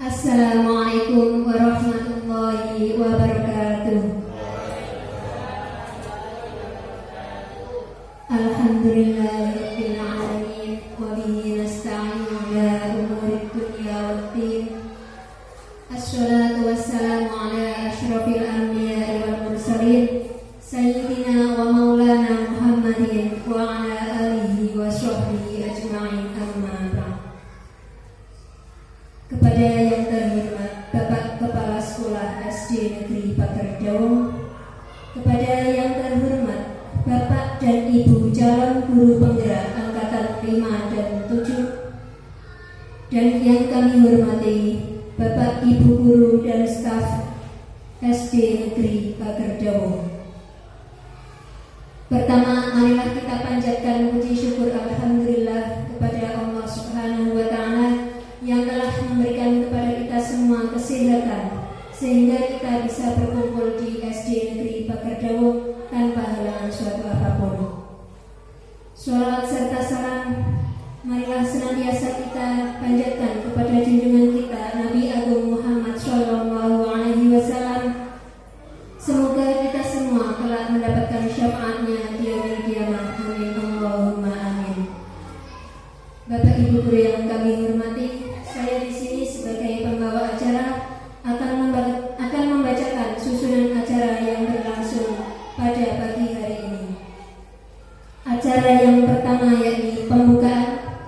Assalamualaikum warahmatullahi wabarakatuh. Alhamdulillahirabbil alamin wa bihi nasta'inu ala umuri dunya waddin. Assalatu wassalamu ala asyrafil anbiya'i wal mursalin sayyidina wa maulana Muhammadin wa ala alihi wa sahbihi ajma'in, amma ba'd. Kepada yang terhormat Bapak Kepala Sekolah SD Negeri Pagerdaung, kepada yang terhormat Bapak dan Ibu calon guru penggerak angkatan 5 dan 7, dan yang kami hormati Bapak Ibu guru dan staf SD Negeri Pagerdaung. Pertama, marilah kita panjatkan puji syukur alhamdulillah kepada Allah Subhanahu wa taala yang telah memberikan kepada kita semua kesehatan sehingga kita bisa berkumpul di SD Negeri Pagerdaung tanpa halangan suatu apapun. Sholawat serta salam marilah senantiasa kita panjatkan kepada junjungan kita Nabi Agung Muhammad Shallallahu Alaihi Wasallam. Semoga kita semua kelak mendapatkan syafaatnya di yaumil qiyamah. Amin Allahumma amin. Bapak Ibu guru yang kami hormati, saya di sini sebagai pembawa acara akan membacakan susunan acara yang berlangsung pada pagi hari ini. Acara yang pertama yakni pembukaan,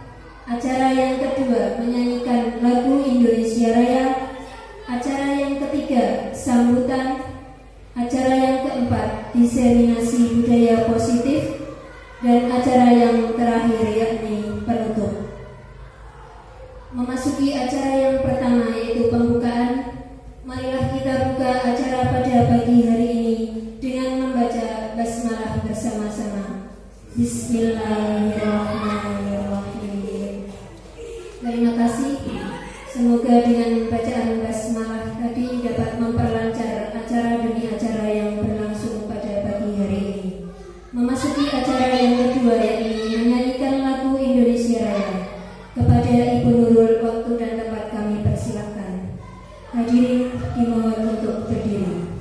acara yang kedua menyanyikan lagu Indonesia Raya, acara yang ketiga sambutan, acara yang keempat diseminasi budaya positif, dan acara yang terakhir yakni penutup. Memasuki acara yang pertama yaitu pembukaan, marilah kita buka acara pada pagi hari ini dengan membaca basmalah bersama-sama. Bismillahirrahmanirrahim. Terima kasih. Semoga dengan bacaan basmalah tadi dapat memperlancar acara demi acara yang berlangsung pada pagi hari ini. Memasuki acara yang kedua yakni menyanyikan lagu Indonesia Raya. Kepada Ibu Nurul, waktu dan tempat kami persilakan. Hadirin dimohon untuk berdiri.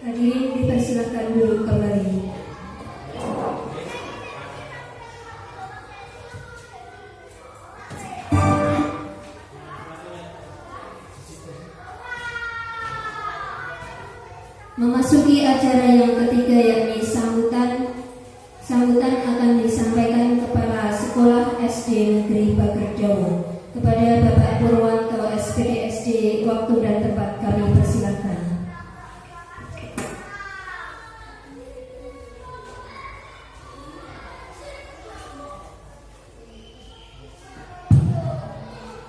Hadirin dipersilakan duduk kembali. Memasuki acara yang ketiga yakni sambutan. Sambutan akan disampaikan kepada SD Negeri Bagerdawu. Kepada Bapak Purwanto SPD SD, waktu dan tempat kami persilakan.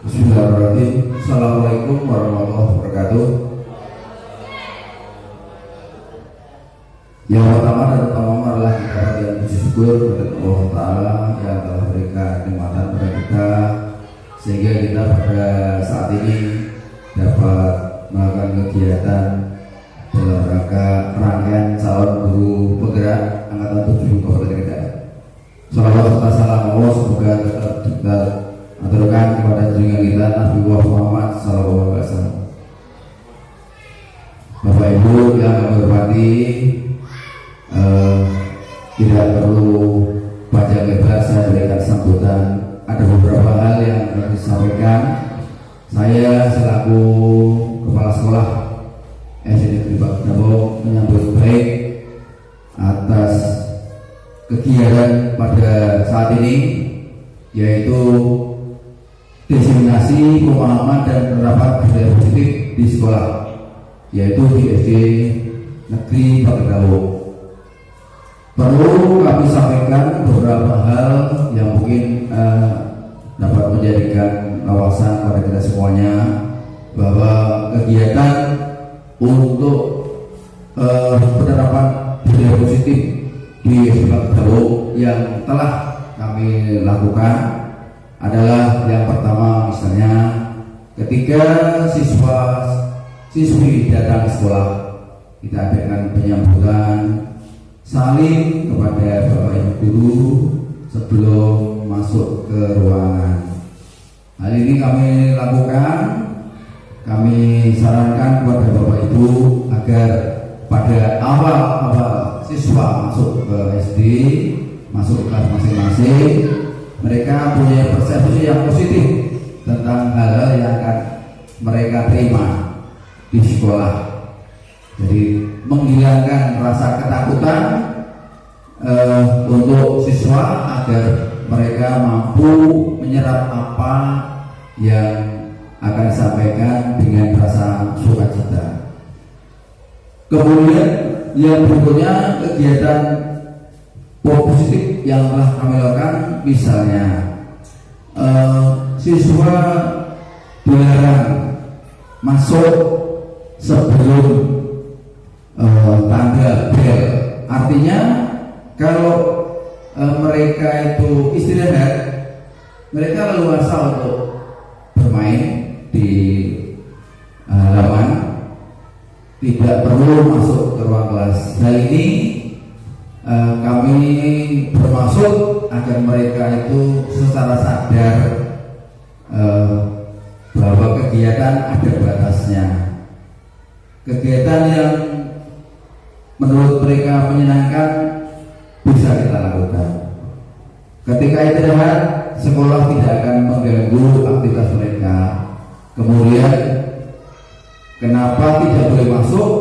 Bismillahirrahmanirrahim. Assalamualaikum warahmatullahi wabarakatuh. Yang pertama dan utama adalah kita panjatkan puji syukur kepada Allah Ta'ala yang telah memberikan kenikmatan kepada kita, sehingga kita pada saat ini dapat melakukan kegiatan dalam rangka rangkaian calon guru penggerak angkatan 7 Kabupaten Kendal. Salawat serta salam Allah semoga tetap kita aturkan kepada junjungan kita Nabi Muhammad SAW. Bapak Ibu yang kami hormati, tidak perlu panjang lebar saya berikan sambutan. Ada beberapa hal yang harus disampaikan. Saya selaku kepala sekolah SD Negeri Bagerdawu menyambut baik atas kegiatan pada saat ini, yaitu diseminasi pemahaman dan penerapan budaya positif di sekolah, yaitu di SD Negeri Bagerdawu. Perlu kami sampaikan beberapa hal yang mungkin dapat menjadikan wawasan pada kita semuanya, bahwa kegiatan untuk penerapan budaya positif di SD Bagerdawu yang telah kami lakukan adalah yang pertama, misalnya ketika siswi datang ke sekolah, kita adakan penyambutan saling kepada Bapak Ibu guru sebelum masuk ke ruangan. Hal ini kami lakukan, kami sarankan kepada Bapak Ibu agar pada awal siswa masuk ke SD, masuk ke kelas masing-masing, mereka punya persepsi yang positif tentang hal-hal yang akan mereka terima di sekolah. Jadi menghilangkan rasa ketakutan untuk siswa agar mereka mampu menyerap apa yang akan disampaikan dengan rasa sukacita. Kemudian yang berikutnya, kegiatan positif yang telah kami lakukan, misalnya siswa dilarang masuk sebelum tanggal bel. Artinya kalau mereka itu istirahat, mereka leluasa untuk bermain di halaman, tidak perlu masuk ke ruang kelas. Hal ini kami bermaksud agar mereka itu secara sadar bahwa kegiatan ada batasnya. Kegiatan yang menurut mereka menyenangkan bisa kita lakukan. Ketika istirahat, sekolah tidak akan mengganggu aktivitas mereka. Kemudian kenapa tidak boleh masuk?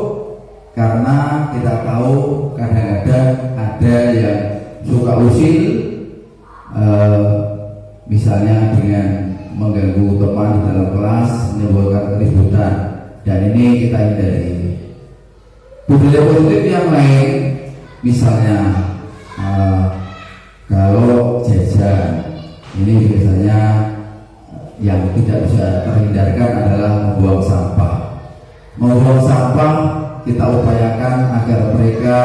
Karena kita tahu kadang-kadang ada yang suka usil, misalnya dengan mengganggu teman di dalam kelas, menimbulkan keributan, dan ini kita hindari. Budaya positif yang lain, misalnya kalau jajan, ini biasanya yang tidak bisa terhindarkan adalah membuang sampah. Membuang sampah kita upayakan agar mereka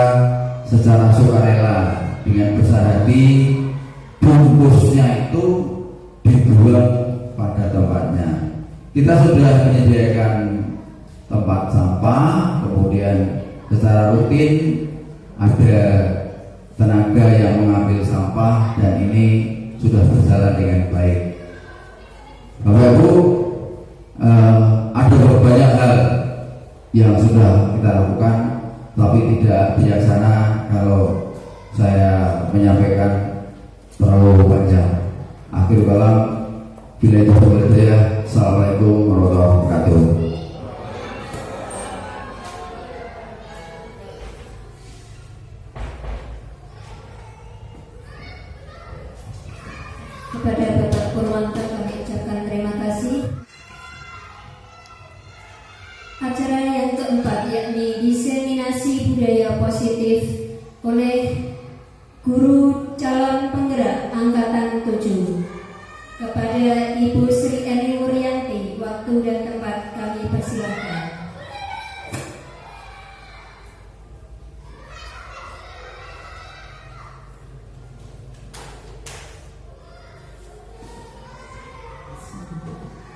secara sukarela dengan besar hati, bungkusnya itu dibuang pada tempatnya. Kita sudah menyediakan tempat sampah, kemudian secara rutin ada tenaga yang mengambil sampah, dan ini sudah berjalan dengan baik. Bapak Ibu, ada banyak hal yang sudah kita lakukan, tapi tidak bijaksana kalau saya menyampaikan terlalu panjang. Akhir kalam, bila itu berjaya. Assalamualaikum warahmatullahi wabarakatuh. Kepada Bapak Purwanto kami ucapkan terima kasih. Acara yang keempat yakni diseminasi budaya positif oleh Guru Calon Penggerak Angkatan 7. Kepada Ibu Sri Eni Wuryanti, waktu dan tempat kami persilakan.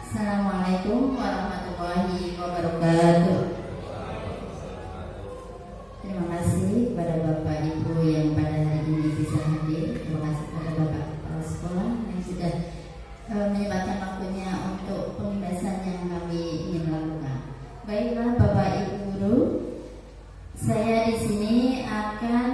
Assalamualaikum warahmatullahi wabarakatuh. Terima kasih kepada Bapak Ibu yang pada hari ini bisa hadir. Terima kasih kepada Bapak Kepala Sekolah yang sudah menyempatkan waktunya untuk pembahasan yang kami ingin lakukan. Baiklah Bapak Ibu guru, saya di sini akan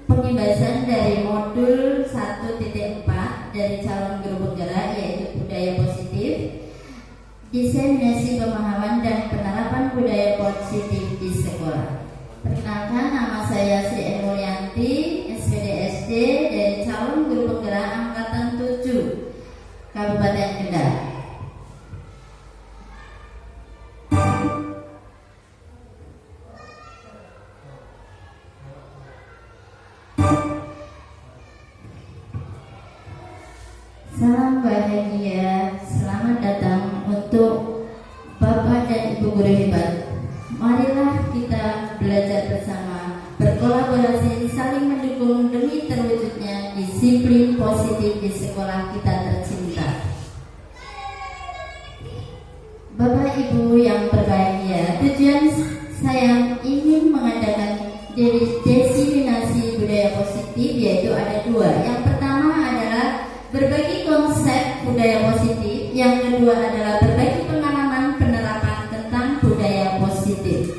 pembahasan dari modul 1.4 dari calon guru penggerak, yaitu budaya positif, diseminasi pemahaman dan penerapan budaya positif di sekolah. Perkenalkan, nama saya Sri Eni Wuryanti, SPDSD dari calon guru penggerak Angkatan 7 Kabupaten Kendal. Salam bahagia, selamat datang untuk Bapak dan Ibu guru hebat. Marilah kita belajar bersama, berkolaborasi, saling mendukung demi terwujudnya disiplin positif di sekolah kita tercinta. Bapak Ibu yang berbahagia, tujuan saya ingin mengadakan diseminasi budaya positif yaitu ada dua. Yang pertama adalah berbagi konsep budaya positif, yang kedua adalah berbagi pengalaman penerapan tentang budaya positif.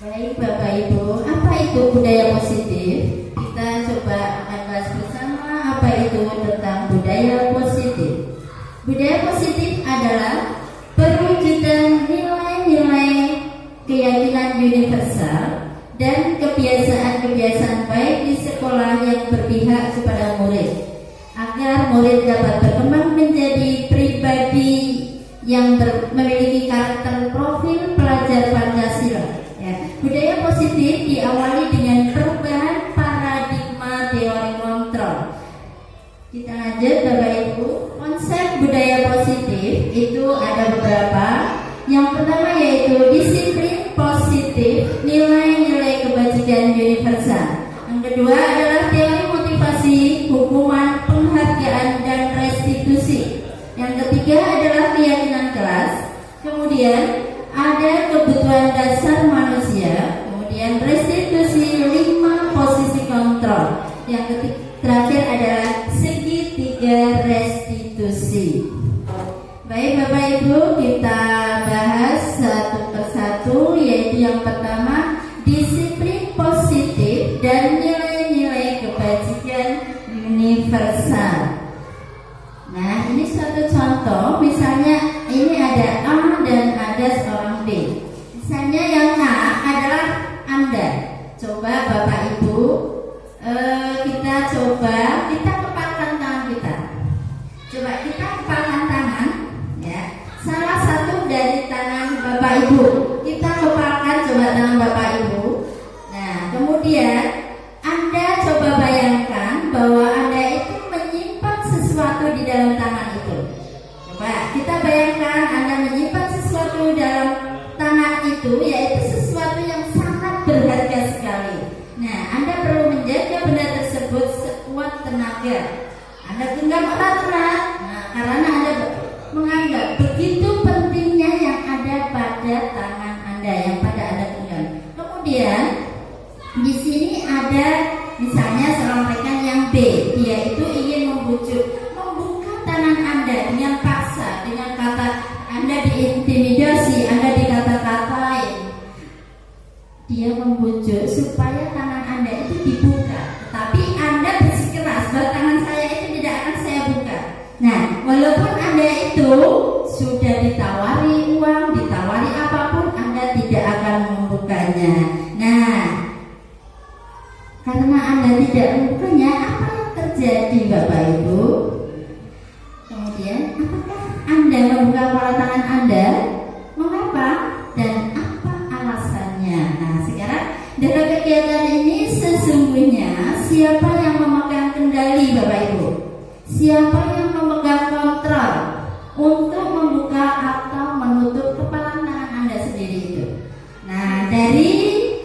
Baik Bapak Ibu, apa itu budaya positif? Kita coba akan bahas bersama apa itu tentang budaya positif. Budaya positif adalah perwujudan nilai-nilai keyakinan universal dan kebiasaan-kebiasaan baik di sekolah yang berpihak kepada murid, agar murid dapat berkembang menjadi pribadi yang memiliki karakter profil pelajar Pancasila. Ya. Budaya positif diawali dengan perubahan paradigma teori kontrol. Kita lanjut Bapak Ibu. Konsep budaya positif itu ada beberapa. Yang pertama yaitu disiplin positif, nilai-nilai kebajikan universal. Yang kedua adalah teori motivasi, hukuman, penghargaan, dan restitusi. Yang ketiga adalah keyakinan kelas. Kemudian ada kebutuhan dasar manusia. Kemudian restitusi, 5 posisi kontrol. Yang terakhir adalah segitiga restitusi. Baik Bapak Ibu, kita bahas satu persatu, yaitu yang pertama disiplin positif dan nilai-nilai kebajikan universal. Nah, ini suatu contoh, misalnya ini ada A dan ada seorang B. Misalnya yang A adalah Anda. Coba Bapak Ibu, kita kepalkan tangan kita. Coba kita kepalkan tangan. Salah satu dari tangan Bapak Ibu, kita kepalkan coba tangan Bapak Ibu. Nah, kemudian Anda coba bayangkan bahwa Anda itu menyimpan sesuatu di dalam tangan itu. Coba kita bayangkan Anda menyimpan sesuatu dalam tangan itu, yaitu sesuatu yang sangat berharga sekali. Nah, Anda perlu menjaga benda tersebut sekuat tenaga. Anda genggam erat-erat, karena Anda menganggap begitu pentingnya yang ada pada tangan Anda, yang pada Anda genggam. Kemudian di sini ada misalnya seorang rekan yang B, dia itu ingin membuka tangan Anda dengan paksa, dengan kata Anda diintimidasi, Anda dikata-katain. Dia membujuk supaya tangan Anda itu dibuka, tapi Anda bersikeras bahwa tangan saya itu tidak akan saya buka. Nah, walaupun Anda itu sudah ditawari uang, ditawari apapun, Anda tidak akan membukanya. Nah, karena Anda tidak membukanya, apa yang terjadi Bapak Ibu? Kemudian, apakah Anda membuka kepala tangan Anda? Mengapa? Dan apa alasannya? Nah, sekarang dalam kegiatan ini sesungguhnya siapa yang memegang kendali Bapak Ibu? Siapa yang memegang kontrol untuk membuka atau menutup kepala tangan Anda sendiri itu? Nah, dari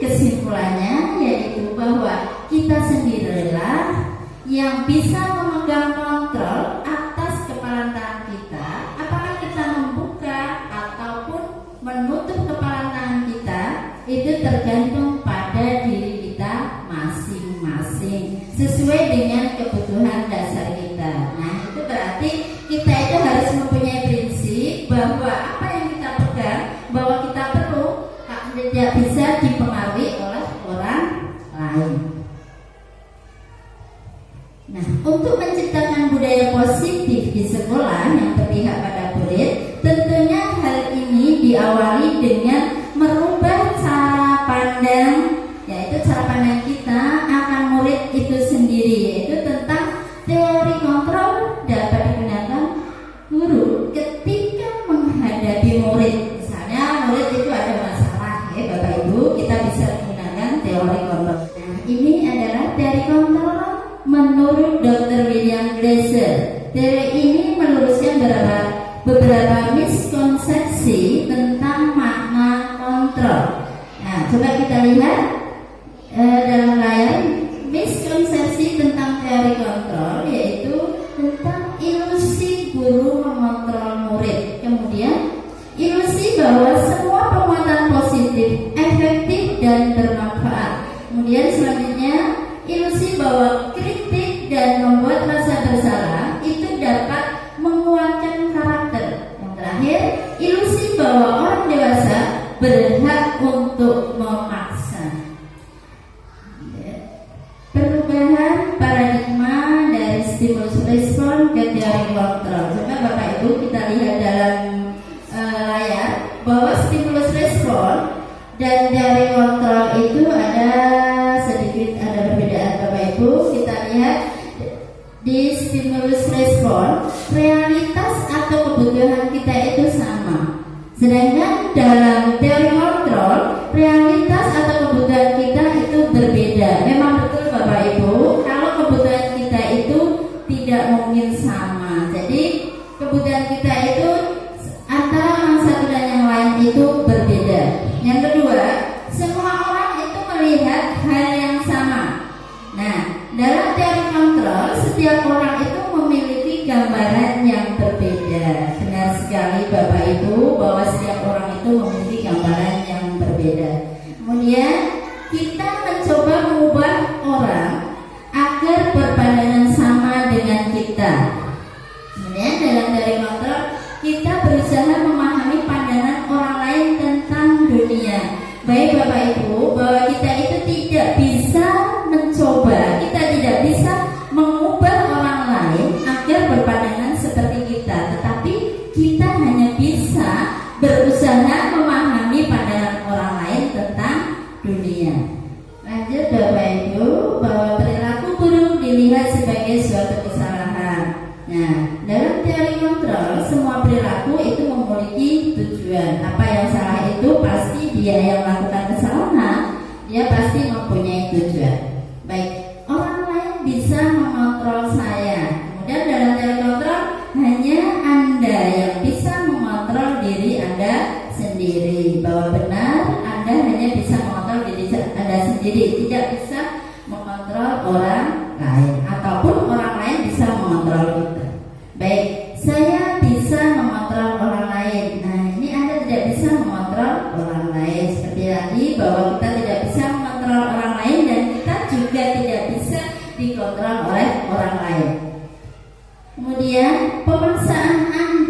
kesimpulannya yaitu bahwa kita sendirilah yang bisa memegang kontrol atas kepala tangan kita. Apakah kita membuka ataupun menutup kepala tangan kita, itu tergantung pada diri kita masing-masing sesuai dengan kebutuhan dasar kita. Nah, itu berarti kita itu harus mempunyai prinsip bahwa apa yang kita pegang, bahwa kita perlu tidak bisa dipengaruhi oleh orang lain. Nah, untuk menciptakan budaya positif di sekolah yang berpihak pada murid, tentunya hal ini diawali dengan merubah cara pandang, yaitu cara pandang kita akan murid itu sendiri, yaitu tentang teori kontrol dapat digunakan guru ketika menghadapi murid. Misalnya murid itu ada masalah, ya Bapak Ibu, kita bisa menggunakan teori kontrol. Nah, ini adalah teori kontrol menurut Dr. William Glasser. Teori ini meluruskan beberapa miskonsepsi tentang makna kontrol. Nah, coba kita lihat dalam layar miskonsepsi tentang teori kontrol, yaitu tentang ilusi guru mengontrol murid. Kemudian ilusi bahwa semua penguatan positif efektif dan bermanfaat. Kemudian selanjutnya ilusi bahwa kritik dan membuat rasa bersalah itu dapat menguatkan karakter. Yang terakhir, ilusi bahwa orang dewasa berhak untuk memaksa. Perubahan paradigma dari stimulus respon ke teori kontrol. Coba Bapak Ibu kita lihat dalam layar bahwa stimulus respon dan teori kontrol itu ada perbedaan Bapak Ibu. Kita lihat di stimulus respon, realitas atau kebutuhan kita itu sama. Sedangkan dalam teori kontrol, realitas atau kebutuhan kita itu berbeda. Memang betul Bapak Ibu, kalau kebutuhan kita itu tidak mungkin sama. Jadi kebutuhan kita itu antara yang satu dan yang lain itu berbeda. Yang kedua, semua orang itu melihat hal yang sama. Nah, dalam teori kontrol, setiap orang itu memiliki gambaran yang berbeda. Benar sekali Bapak Ibu bahwa setiap orang itu memiliki gambaran yang berbeda. Kemudian kita mencoba mengubah orang agar berpandangan sama dengan kita. Kemudian dalam teori kontrol, kita berusaha memahami pandangan orang lain tentang dunia. Baik Bapak Ibu, bahwa kita itu tidak bisa mencoba, kita tidak bisa mengubah orang lain agar berpandangan seperti kita, tetapi kita hanya bisa berusaha memahami pandangan orang lain tentang dunia. Lanjut Bapak Ibu, bahwa perilaku buruk dilihat sebagai suatu kesalahan. Nah, dalam teori kontrol, semua perilaku itu memiliki tujuan. Apa yang salah itu pasti dia yang melakukan kesalahan, dia pasti mempunyai tujuan. Baik, orang lain bisa mengontrol saya. Kemudian dalam teori kontrol, hanya Anda yang bisa mengontrol diri Anda sendiri. Bahwa benar, Anda hanya bisa mengontrol diri Anda sendiri, tidak bisa mengontrol orang lain, ataupun orang lain bisa mengontrol kita. Baik, saya bisa mengontrol orang lain. Nah, ini Anda tidak bisa mengontrol orang lain. Seperti tadi bahwa kita tidak bisa mengontrol orang lain dan kita juga tidak bisa dikontrol oleh orang lain. Kemudian pemaksaan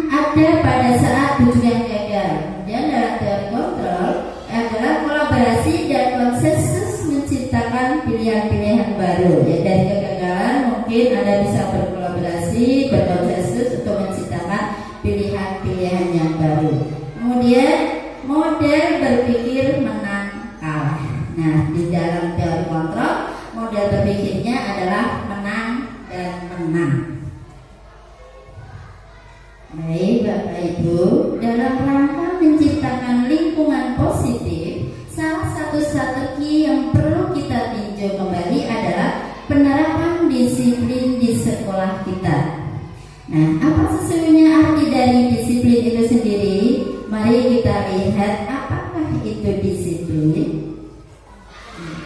ada pada saat tujuan gagal. Kemudian dalam teori kontrol adalah kolaborasi dan konsensus menciptakan pilihan-pilihan baru. Ya, dari kegagalan mungkin Anda bisa berkolaborasi, berkonsensus untuk menciptakan pilihan-pilihan yang baru. Kemudian model berpikir menang kalah. Nah, di dalam teori kontrol, model berpikirnya adalah menang dan menang. Baik Bapak Ibu, dalam rangka menciptakan lingkungan positif, salah satu strategi yang perlu kita tinjau kembali adalah penerapan disiplin di sekolah kita. Nah, apa sesungguhnya arti dari disiplin itu sendiri? Mari kita lihat apakah itu disiplin.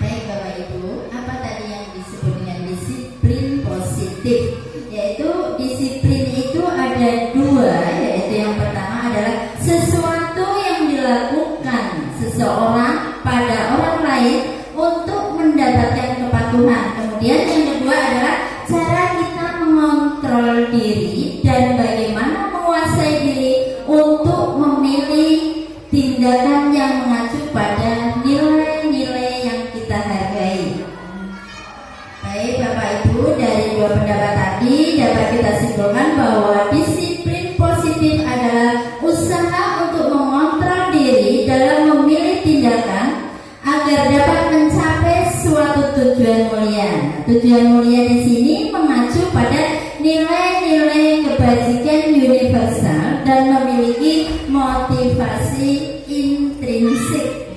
Baik Bapak Ibu, apa tadi yang disebut dengan disiplin positif? Yaitu disiplin itu ada dua, yaitu yang pertama adalah sesuatu yang dilakukan seseorang pada orang lain untuk mendapatkan kepatuhan. Kemudian yang kedua adalah cara kita mengontrol diri dan bagaimana menguasai diri untuk memilih tindakan yang mengacu pada nilai-nilai yang kita hargai. Baik Bapak Ibu, dari dua pendapat tadi dapat kita simpulkan bahwa disiplin positif adalah usaha untuk mengontrol diri dalam memilih tindakan agar dapat mencapai suatu tujuan mulia. Tujuan mulia di sini mengacu pada nilai-nilai kebajikan universal dan memiliki motivasi intrinsik.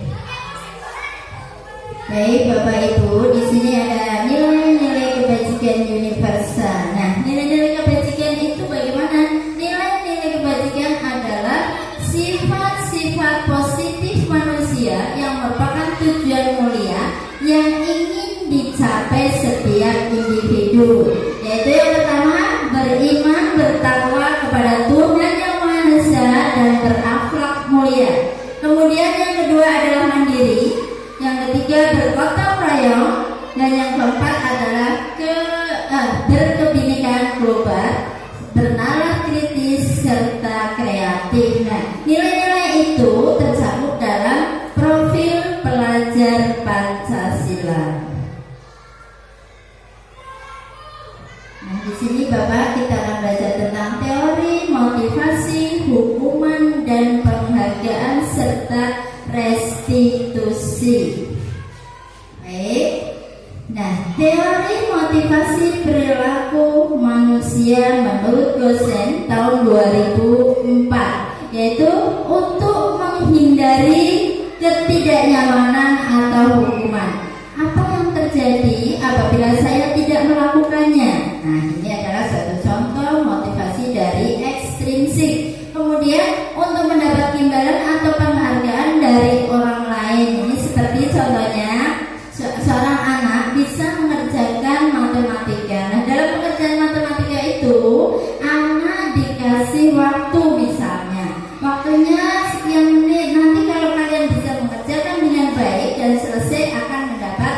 Baik Bapak Ibu, di sini ada nilai-nilai kebajikan universal. Nah, nilai-nilai kebajikan itu bagaimana? Nilai-nilai kebajikan adalah sifat-sifat positif manusia yang merupakan tujuan mulia yang ingin dicapai setiap individu. Yaitu yang pertama, beriman, bertakwa kepada Tuhan Yang Maha Esa dan berakhlak mulia. Kemudian yang kedua adalah mandiri. Yang ketiga bergotong royong, dan yang keempat adalah berkebinekaan global, bernalar kritis serta kreatif. Nah, nilai-nilai itu tercakup dalam profil pelajar Pancasila. Nah, di sini Bapak kita akan belajar tentang teori, motivasi, hukuman dan penghargaan serta restitusi. Baik. Nah, teori motivasi perilaku manusia menurut Gosen tahun 2004, yaitu untuk menghindari ketidaknyamanan atau hukuman. Apa yang terjadi apabila saya tidak melakukannya? Nah, ini adalah suatu contoh motivasi dari ekstrinsik. Kemudian untuk mendapat imbalan atau penghargaan dari orang lain. Ini seperti contohnya seorang anak bisa mengerjakan matematika. Nah, dalam pengerjaan matematika itu anak dikasih waktu, misalnya waktunya sekian menit. Nanti kalau kalian bisa mengerjakan dengan baik dan selesai akan mendapat,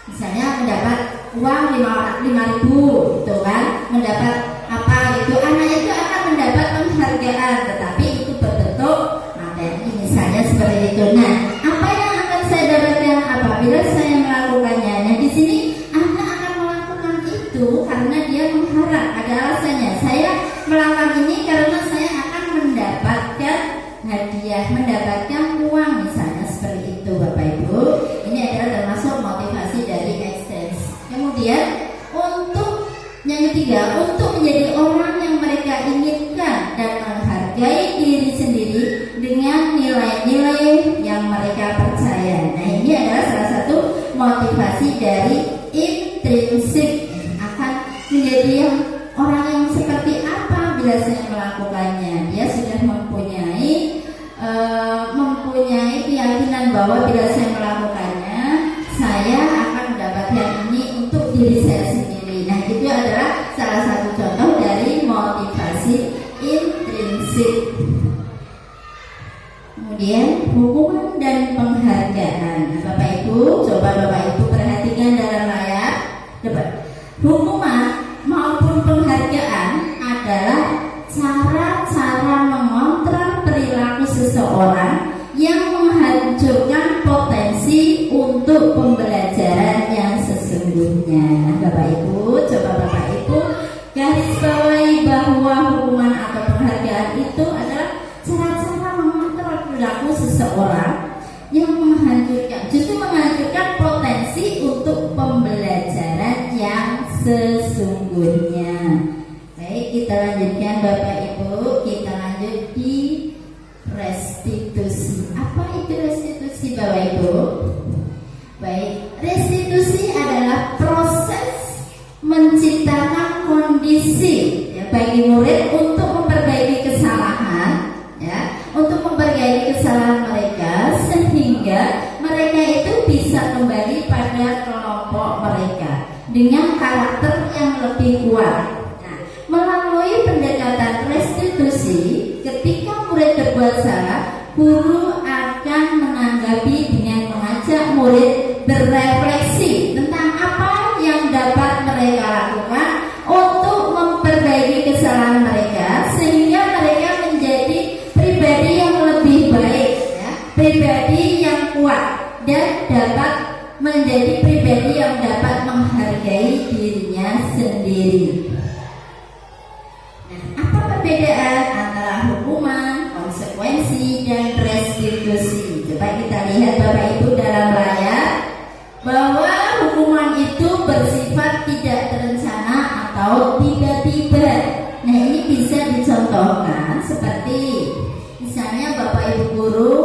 misalnya mendapat uang 5.000, gitu kan, mendapat apa itu, anak itu akan mendapat penghargaan, tetapi itu berbentuk materi, misalnya seperti itu. Nah, apa yang akan saya dapatkan apabila saya melakukannya? Nah, di sini anak akan melakukan itu karena dia mengharap, ada alasannya. Saya melakukan ini karena saya akan mendapatkan hadiah, mendapatkan uang, misalnya seperti itu Bapak Ibu. Ini adalah termasuk motivasi dari ekstens. Kemudian untuk yang ketiga, untuk menjadi orang yang mereka inginkan dan menghargai diri sendiri dengan nilai-nilai yang mereka percaya. Nah, ini adalah salah satu motivasi dari intrinsik. Akan menjadi orang yang seperti apa bila saya melakukannya? Dia sudah mempunyai keyakinan bahwa bila saya melakukannya, saya akan mendapatkan ini untuk diri saya sendiri. Nah, itu adalah salah satu contoh dari motivasi intrinsik. Kemudian hukuman dan penghargaan. Nah, Bapak Ibu, coba Bapak Ibu perhatikan dalam layar. Hukuman maupun penghargaan adalah cara-cara mengontrol perilaku seseorang yang menghancurkan potensi untuk pembelajaran yang sesungguhnya. Nah, Bapak Ibu, coba Bapak Ibu garis bawahi bahwa hukuman atau penghargaan itu adalah cara-cara mengontrol perilaku seseorang yang menghancurkan, justru menghancurkan potensi Restitusi adalah proses menciptakan kondisi ya, bagi murid untuk memperbaiki kesalahan, ya, untuk memperbaiki kesalahan mereka sehingga mereka itu bisa kembali pada kelompok mereka dengan karakter yang lebih kuat. Nah, melalui pendekatan restitusi, ketika murid berbuat salah, guru akan menanggapi dengan mengajak murid berefleksi tentang apa yang dapat mereka lakukan untuk memperbaiki kesalahan mereka sehingga mereka menjadi pribadi yang lebih baik, ya, pribadi yang kuat dan dapat menjadi pribadi yang dapat menghargai dirinya sendiri. Nah, apa perbedaan antara hukuman, konsekuensi, dan restitusi? Coba kita lihat Bapak Ibu dalam layar bahwa hukuman itu bersifat tidak terencana atau tiba-tiba. Nah, ini bisa dicontohkan seperti misalnya Bapak Ibu guru,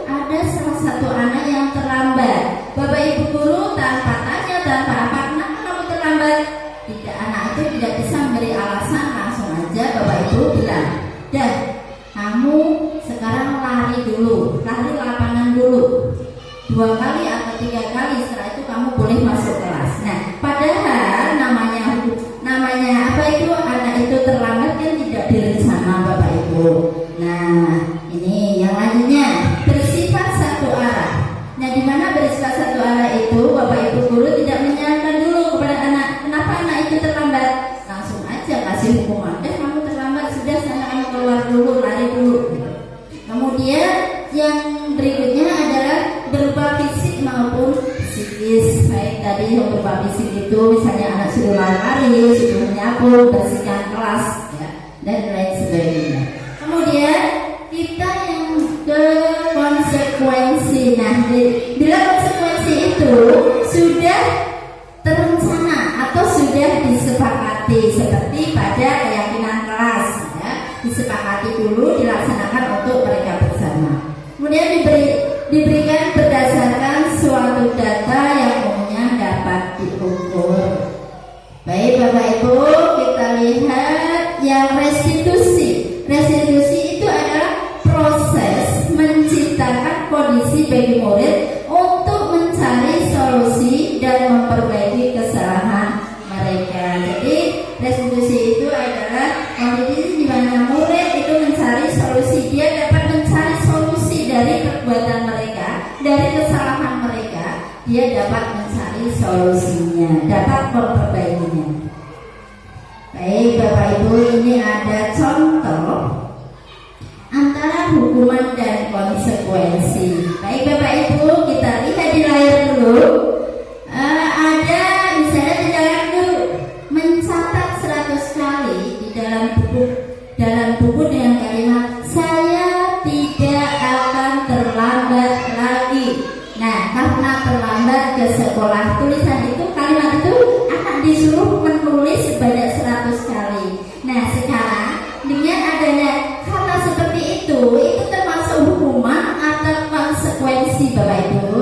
ada salah satu anak yang terlambat. Bapak Ibu guru tanpa tanya, tanpa apa, kenapa kamu terlambat? Tidak, anak itu tidak bisa memberi alasan, langsung aja Bapak Ibu bilang, "Dan kamu sekarang lari dulu, lari lapangan dulu 2 kali atau 3 kali, setelah itu kamu boleh masuk kelas." Nah, padahal namanya apa itu, anak itu terlambat kan tidak direncana Bapak Ibu. Nah, ini yang lainnya bersifat satu arah. Nah, di mana bersifat satu arah itu Bapak Ibu guru tidak menyarankan dulu kepada anak, kenapa anak itu terlambat, langsung aja kasih hukuman. Kamu terlambat, sudah sana kamu keluar dulu, lari dulu. Kemudian yang berikutnya adalah berupa fisik maupun psikis. Baik, tadi yang berupa fisik itu misalnya anak suruh lari, suruh menyapu, bersihkan kelas, ya, dan lain sebagainya. Kemudian kita yang ke konsekuensi. Nah, bila konsekuensi itu sudah terencana atau sudah disepakati seperti pada keyakinan kelas, ya, disepakati dulu, dilaksanakan untuk mereka bersama. Kemudian diberikan berdasarkan suatu data yang umumnya dapat diukur. Baik Bapak Ibu, kita lihat yang restitusi. Restitusi itu adalah proses menciptakan kondisi bagi murid untuk mencari solusi dan memperbaiki kesalahan mereka. Jadi restitusi itu adalah kondisi di mana murid itu mencari solusi, dia dapat mencari solusi dari perbuatan mereka, dari kesalahan mereka, dia dapat mencari solusinya, dapat memperbaikinya. Baik Bapak Ibu, ini ada contoh antara hukuman dan konsekuensi. Baik Bapak Ibu, kita lihat di layar dulu. Ada misalnya tindakan guru mencatat 100 kali di dalam buku dengan kalimat "saya tidak akan terlambat lagi". Nah, karena terlambat ke sekolah, tulisan itu, kalimat itu akan disuruh menulis sebanyak 100 kali. Nah, sekarang dengan adanya kata seperti itu termasuk hukuman atau konsekuensi Bapak Ibu?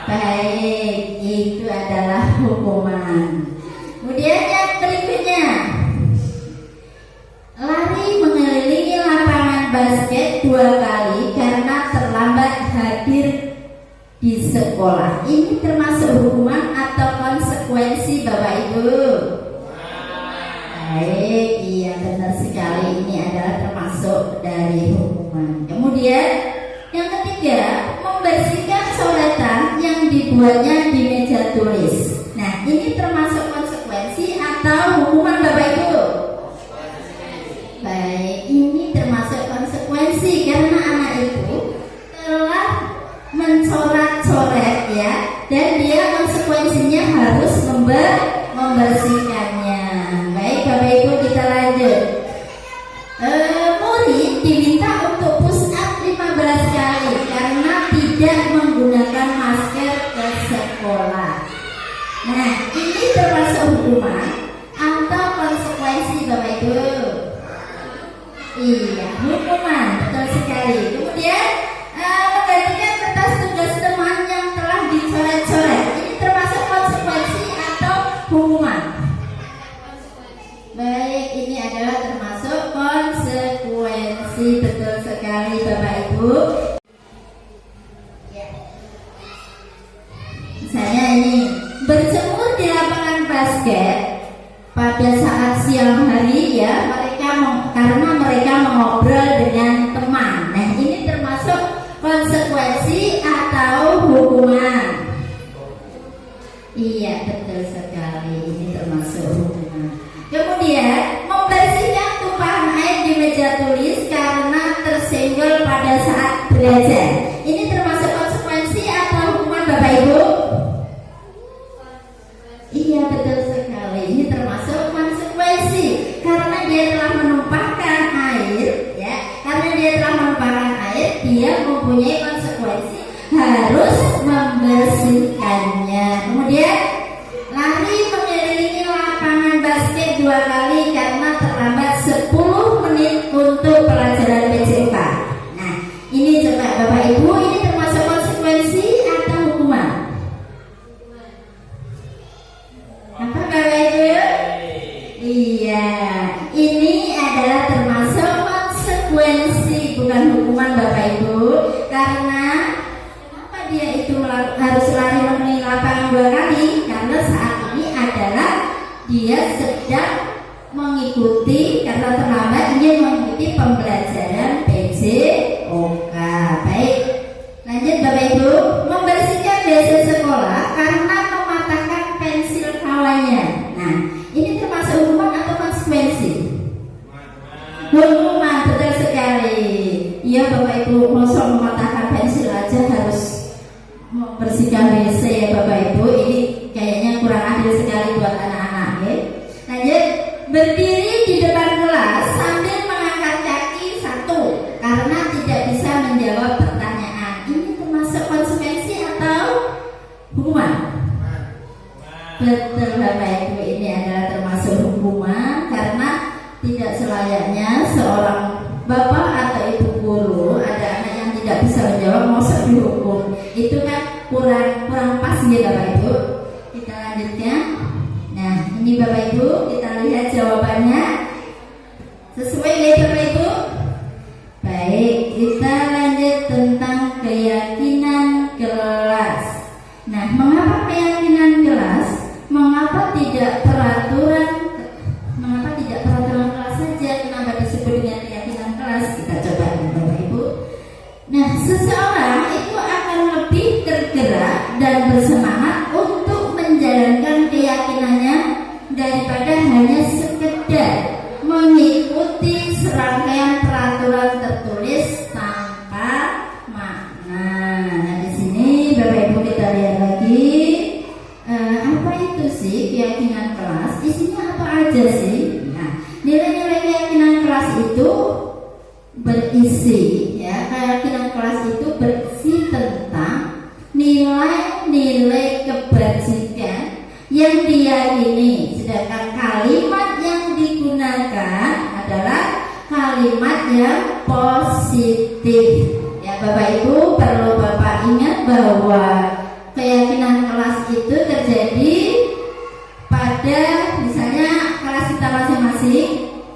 Baik, itu adalah hukuman. Kemudian yang berikutnya, lari mengelilingi lapangan basket 2 kali karena terlambat hadir di sekolah. Ini termasuk hukuman atau konsekuensi Bapak Ibu? Baik, iya benar sekali, ini adalah termasuk dari hukuman. Kemudian yang ketiga, membersihkan coretan yang dibuatnya di meja tulis. Nah, ini termasuk konsekuensi atau hukuman Bapak Ibu? Baik, ini termasuk konsekuensi karena anak itu telah mencoret-coret, ya, dan dia konsekuensinya harus membersihkannya. Baik Bapak Ibu, kita lanjut. Murid diminta untuk push up 15 kali karena tidak menggunakan masker ke sekolah. Nah, ini termasuk hukuman atau konsekuensi Bapak Ibu? Iya, hukuman, betul sekali. Kemudian menggantikan kertas tugas teman yang telah dicoret-coret basket pada saat siang hari ya, karena mereka mengobrol dengan teman. Nah, ini termasuk konsekuensi atau hukuman. Iya, betul sekali. Ini termasuk hukuman. Kemudian membersihkan tumpahan air di meja tulis karena tersenggol pada saat belajar. Ini termasuk konsekuensi atau hukuman, Bapak Ibu? Iya, betul sekali. Ini termasuk konsekuensi karena dia telah menumpahkan air, ya. Karena dia telah menumpahkan air, dia mempunyai konsekuensi harus membersihkannya. Kemudian lari mengelilingi lapangan basket 2 kali karena terlambat 10 menit untuk pelajaran PJK. Nah, ini coba Bapak Ibu, ini termasuk konsekuensi atau hukuman? Apa Bapak Ibu? Iya, ini adalah termasuk konsekuensi, bukan hukuman Bapak Ibu. Karena kenapa dia itu harus lari mengelilingi lapangan 2 kali? Karena saat ini adalah dia sedang mengikuti, karena terlambat ingin mengikuti pembelajaran PJOK. Baik, lanjut Bapak Ibu. Membersihkan WC sekolah karena mematahkan pensil kawannya. Nah, ini termasuk hukuman atau konsekuensi? Hukuman, betul sekali. Iya Bapak Ibu, masa mematahkan pensil aja harus membersihkan WC ya Bapak Ibu. Ini kayaknya kurang adil sekali buat anak-anak ya. Lanjut, berdiri di depan kelas sambil mengangkat kaki 1 karena tidak bisa menjawab pertanyaan. Ini termasuk konsekuensi atau hukuman? Betul Bapak Ibu, ini adalah termasuk hukuman karena tidak selayaknya seorang bapak atau ibu guru ada anak yang tidak bisa menjawab masa dihukum. Itu kan kurang pas ya Bapak Ibu. Kita lanjutkan. Nah, ini Bapak Ibu, kita lihat jawabannya sesuai ya Bapak Ibu. Baik, kita lanjut tentang keyakinan kelas. Nah, mengapa keyakinan kelas? Mengapa tidak peraturan kelas saja? Kenapa disebut dengan keyakinan kelas? Kita coba Bapak Ibu. Nah, seseorang itu akan lebih tergerak dan bersemangat untuk menjalankan keyakinannya daripada hanya sekedar mengikuti serangkaian peraturan tertulis tanpa makna. Nah, di sini Bapak Ibu kita lihat lagi. Apa itu sih keyakinan kelas? Isinya apa aja sih? Nah, nilai-nilai keyakinan kelas itu berisi, ya, keyakinan kelas itu berisi tentang nilai-nilai kebajikan yang diyakini, sedangkan kalimat yang digunakan adalah kalimat yang positif. Ya Bapak Ibu, perlu Bapak ingat bahwa keyakinan kelas itu terjadi pada misalnya kelas kita masing-masing,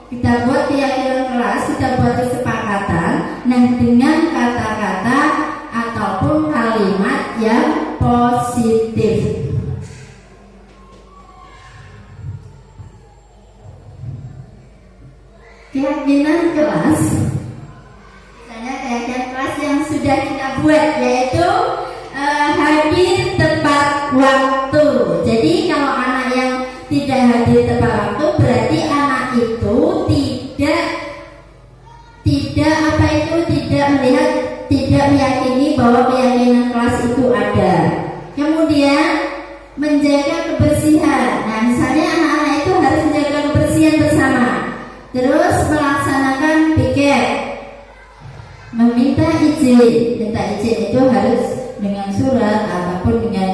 kita buat keyakinan kelas, kita buat kesepakatan, nah dengan kata-kata ataupun kalimat yang positif. Keyakinan kelas, misalnya keyakinan kelas yang sudah kita buat yaitu hadir tepat waktu. Jadi kalau anak yang tidak hadir tepat waktu berarti anak itu tidak meyakini bahwa keyakinan kelas itu ada. Kemudian menjaga kebersihan. Nah, misalnya anak-anak itu harus menjaga kebersihan bersama. Terus melaksanakan piket, meminta izin. Minta izin itu harus dengan surat ataupun dengan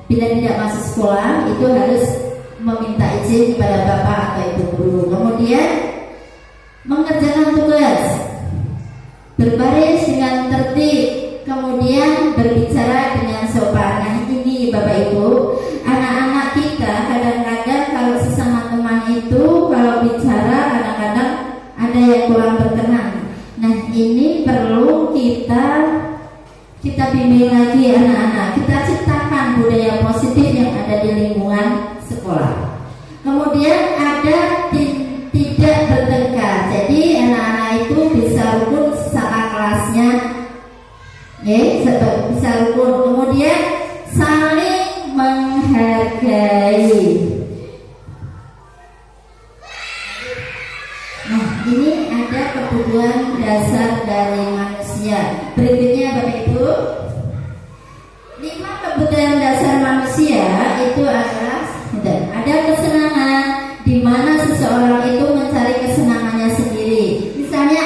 bila tidak masuk sekolah itu harus meminta izin kepada bapak atau ibu guru. Kemudian mengerjakan tugas, berbaris dengan tertib, kemudian berbicara dengan sopan. Nah, ini Bapak Ibu, anak-anak kita kadang-kadang kalau sesama teman itu kalau bicara kadang-kadang ada yang kurang berkenan. Nah, ini perlu kita bimbing lagi anak-anak. Kita ciptakan budaya positif yang ada di lingkungan sekolah. Kemudian ada tidak bertengkar. Jadi anak-anak itu bisa rukun sesama kelasnya, bisa rukun. Kemudian saling menghargai. Nah, ini ada kebutuhan dasar dari manusia. Berikutnya Bapak Ibu, 5 kebutuhan dasar manusia itu adalah ada kesenangan, di mana seseorang itu mencari kesenangannya sendiri. Misalnya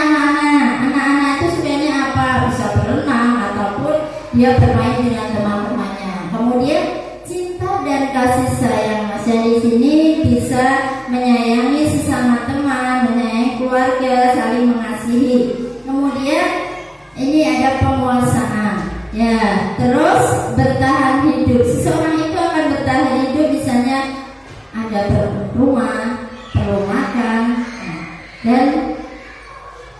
anak-anak itu sukanya apa? Bisa berenang ataupun dia bermain dengan teman-temannya. Kemudian cinta dan kasih sayang. Masih di sini bisa menyayangi sesama teman, menyayangi keluarga, saling mengasihi. Kemudian ini ada penguasaan. Ya, terus bertahan hidup. Seseorang itu akan bertahan hidup, misalnya ada rumah, perlu makan, dan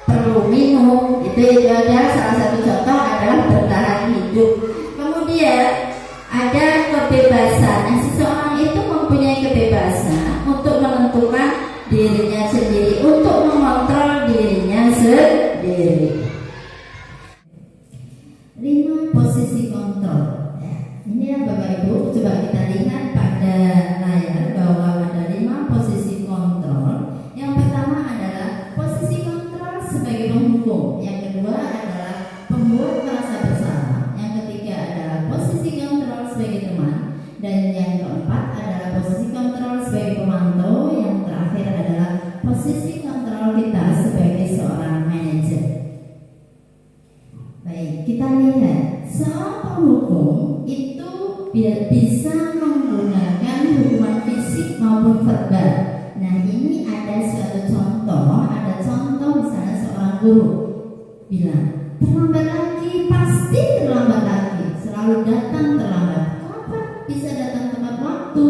perlu minum. Itu adalah salah satu contoh adalah bertahan hidup. Kemudian ada kebebasan. Seseorang itu mempunyai kebebasan untuk menentukan dirinya sendiri, untuk mengontrol dirinya sendiri. 5 posisi kontrol. Ini ya Bapak Ibu, coba kita lihat pada layar bahwa ada 5 posisi kontrol. Yang pertama adalah posisi kontrol sebagai penghukum. Yang kedua adalah pembuat merasa bersalah. Yang ketiga adalah posisi kontrol sebagai teman. Dan yang keempat adalah posisi kontrol sebagai pemantau. Yang terakhir adalah posisi kontrol kita sebagai seorang manajer. Baik, kita lihat seorang penghukum itu bisa menggunakan hukuman fisik maupun verbal. Nah, ini ada suatu contoh. Ada contoh misalnya seorang guru bilang, terlambat lagi, pasti terlambat lagi, selalu datang terlambat. Kapan bisa datang tepat waktu?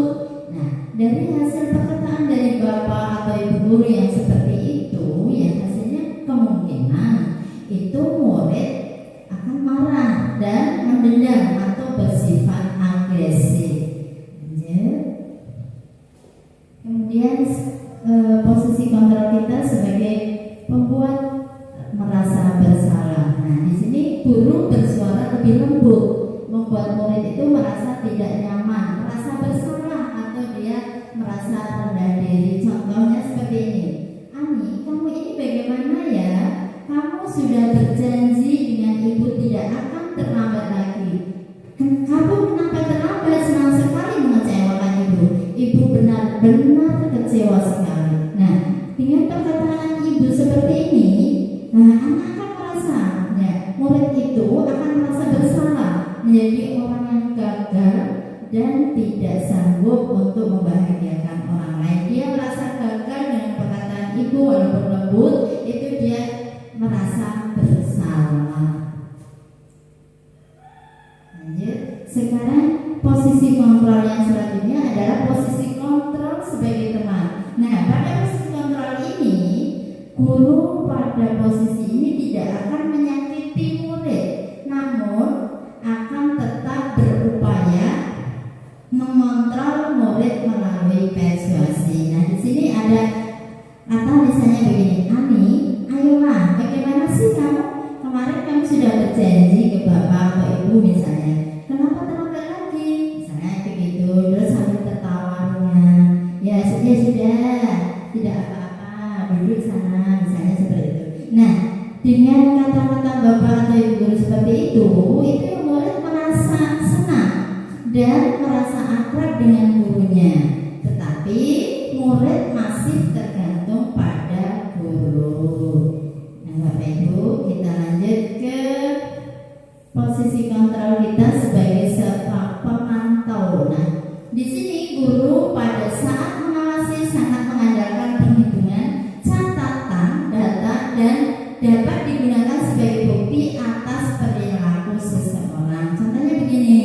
Nah, dari hasil perkataan dari bapak atau ibu guru yang seperti itu, ya hasilnya kemungkinan itu murid akan marah dan mendendam atau bersifat agresif. Kemudian posisi kontrol kita sebagai pembuat merasa bersalah. Nah, di sini guru bersuara lebih lembut, membuat murid itu merasa tidak nyaman, merasa bersalah, atau dia merasa rendah diri. Contohnya seperti ini. Ani, kamu ini bagaimana ya? Kamu sudah berjanji dengan ibu tidak akan terlambat lagi. Kamu kenapa terlambat? Senang sekali mengecewakan ibu. Ibu benar-benar kecewa sekali. Nah, dengan perkataan ibu seperti ini, anak akan merasa, ya, murid itu akan merasa bersalah, menjadi orang yang gagal dan tidak sanggup untuk membahagiakan orang lain. Dia merasa gagal dengan perkataan ibu walaupun lembut, itu dia merasa bersalah. Lanjut. Sekarang posisi kontrol yang selanjutnya adalah posisi kontrol sebagai teman. Nah, pada posisi kontrol ini, guru pada posisi ini tidak akan menyakiti murid, namun akan tetap berupaya mengontrol murid melalui persuasi. Nah, di sini ada kata misalnya begini, Ani, ayolah, bagaimana sih kamu? Kemarin kamu sudah berjanji ke bapak atau ibu misalnya, kenapa terlambat lagi? Misalnya begitu, terus sambil tertawanya, ya sudah, tidak apa-apa, duduk sana, misalnya seperti itu. Nah, dengan kata-kata bapak atau ibu guru seperti itu yang murid merasa senang dan merasa akrab dengan gurunya. Tetapi murid masih tergantung pada guru. Nah, Bapak Ibu, kita lanjut ke posisi kontrol kita sebagai pemantau. Nah, di sini guru pada saat mengawasi sangat mengandalkan perhitungan, catatan, data, dan dapat digunakan sebagai bukti atas perilaku seseorang. Contohnya begini,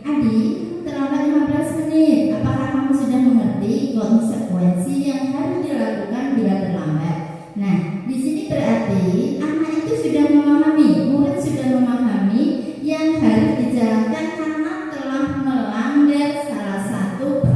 Adi, terlambat 15 menit. Apakah kamu sudah mengerti konsekuensi yang harus dilakukan bila terlambat? Nah, di sini berarti anak itu sudah memahami, murid sudah memahami yang harus dijalankan karena telah melanggar salah satu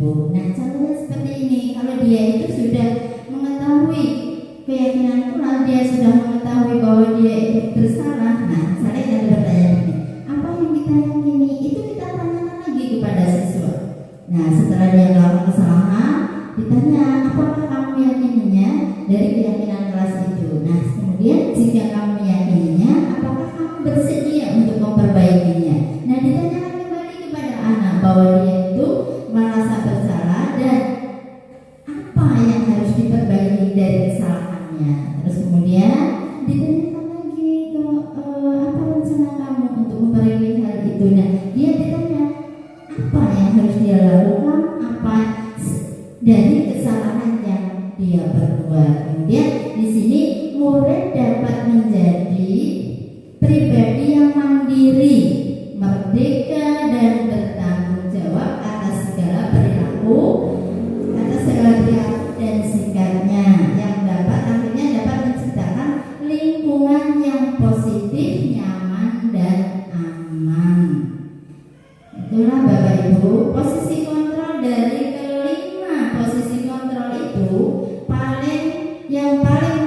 Ibu. Nah, contohnya seperti ini, kalau dia itu sudah mengetahui keyakinanku, lalu dia sudah mengetahui bahwa dia itu bersalah. Nah, saya ada pertanyaan ini, apa yang kita yakini itu kita tanyakan lagi kepada siswa. Nah, setelah dia melakukan kesalahan, ditanya apakah kamu yakininya dari keyakinan kelas itu. Nah, kemudian jika kamu yakininya, apakah kamu bersedia untuk memperbaikinya. Nah, ditanyakan kembali kepada anak bahwa dia itu merasa bersalah dan apa yang harus diperbaiki dari kesalahannya. Terus kemudian ditanyakan lagi apa rencana kamu untuk memperbaiki hal itu. Nah, dia ditanya apa yang harus dia lakukan, apa dari kesalahan yang dia perbuat. Kemudian di sini murid dapat menjadi pribadi yang mandiri, merdeka dan bertanggung jawab atas segala perilaku dan sikapnya, yang akhirnya dapat menciptakan lingkungan yang positif, nyaman dan aman. Itulah Bapak Ibu, posisi kontrol dari kelima posisi kontrol itu yang paling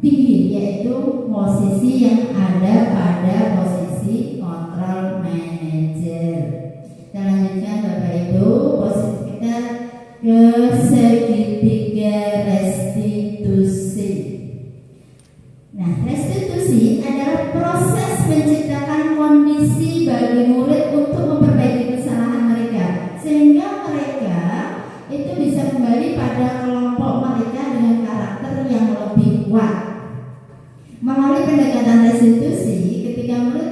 tinggi, yaitu posisi yang ada pada posisi kontrol manager. Kita lanjutkan Bapak Ibu, posisi kita ke segitiga restitusi. Nah, restitusi adalah proses menciptakan kondisi bagi murid untuk memperbaiki kesalahan mereka, sehingga mereka itu bisa kembali pada kelompok mereka dengan karakter yang lebih kuat. Melalui pendekatan restitusi, ketika murid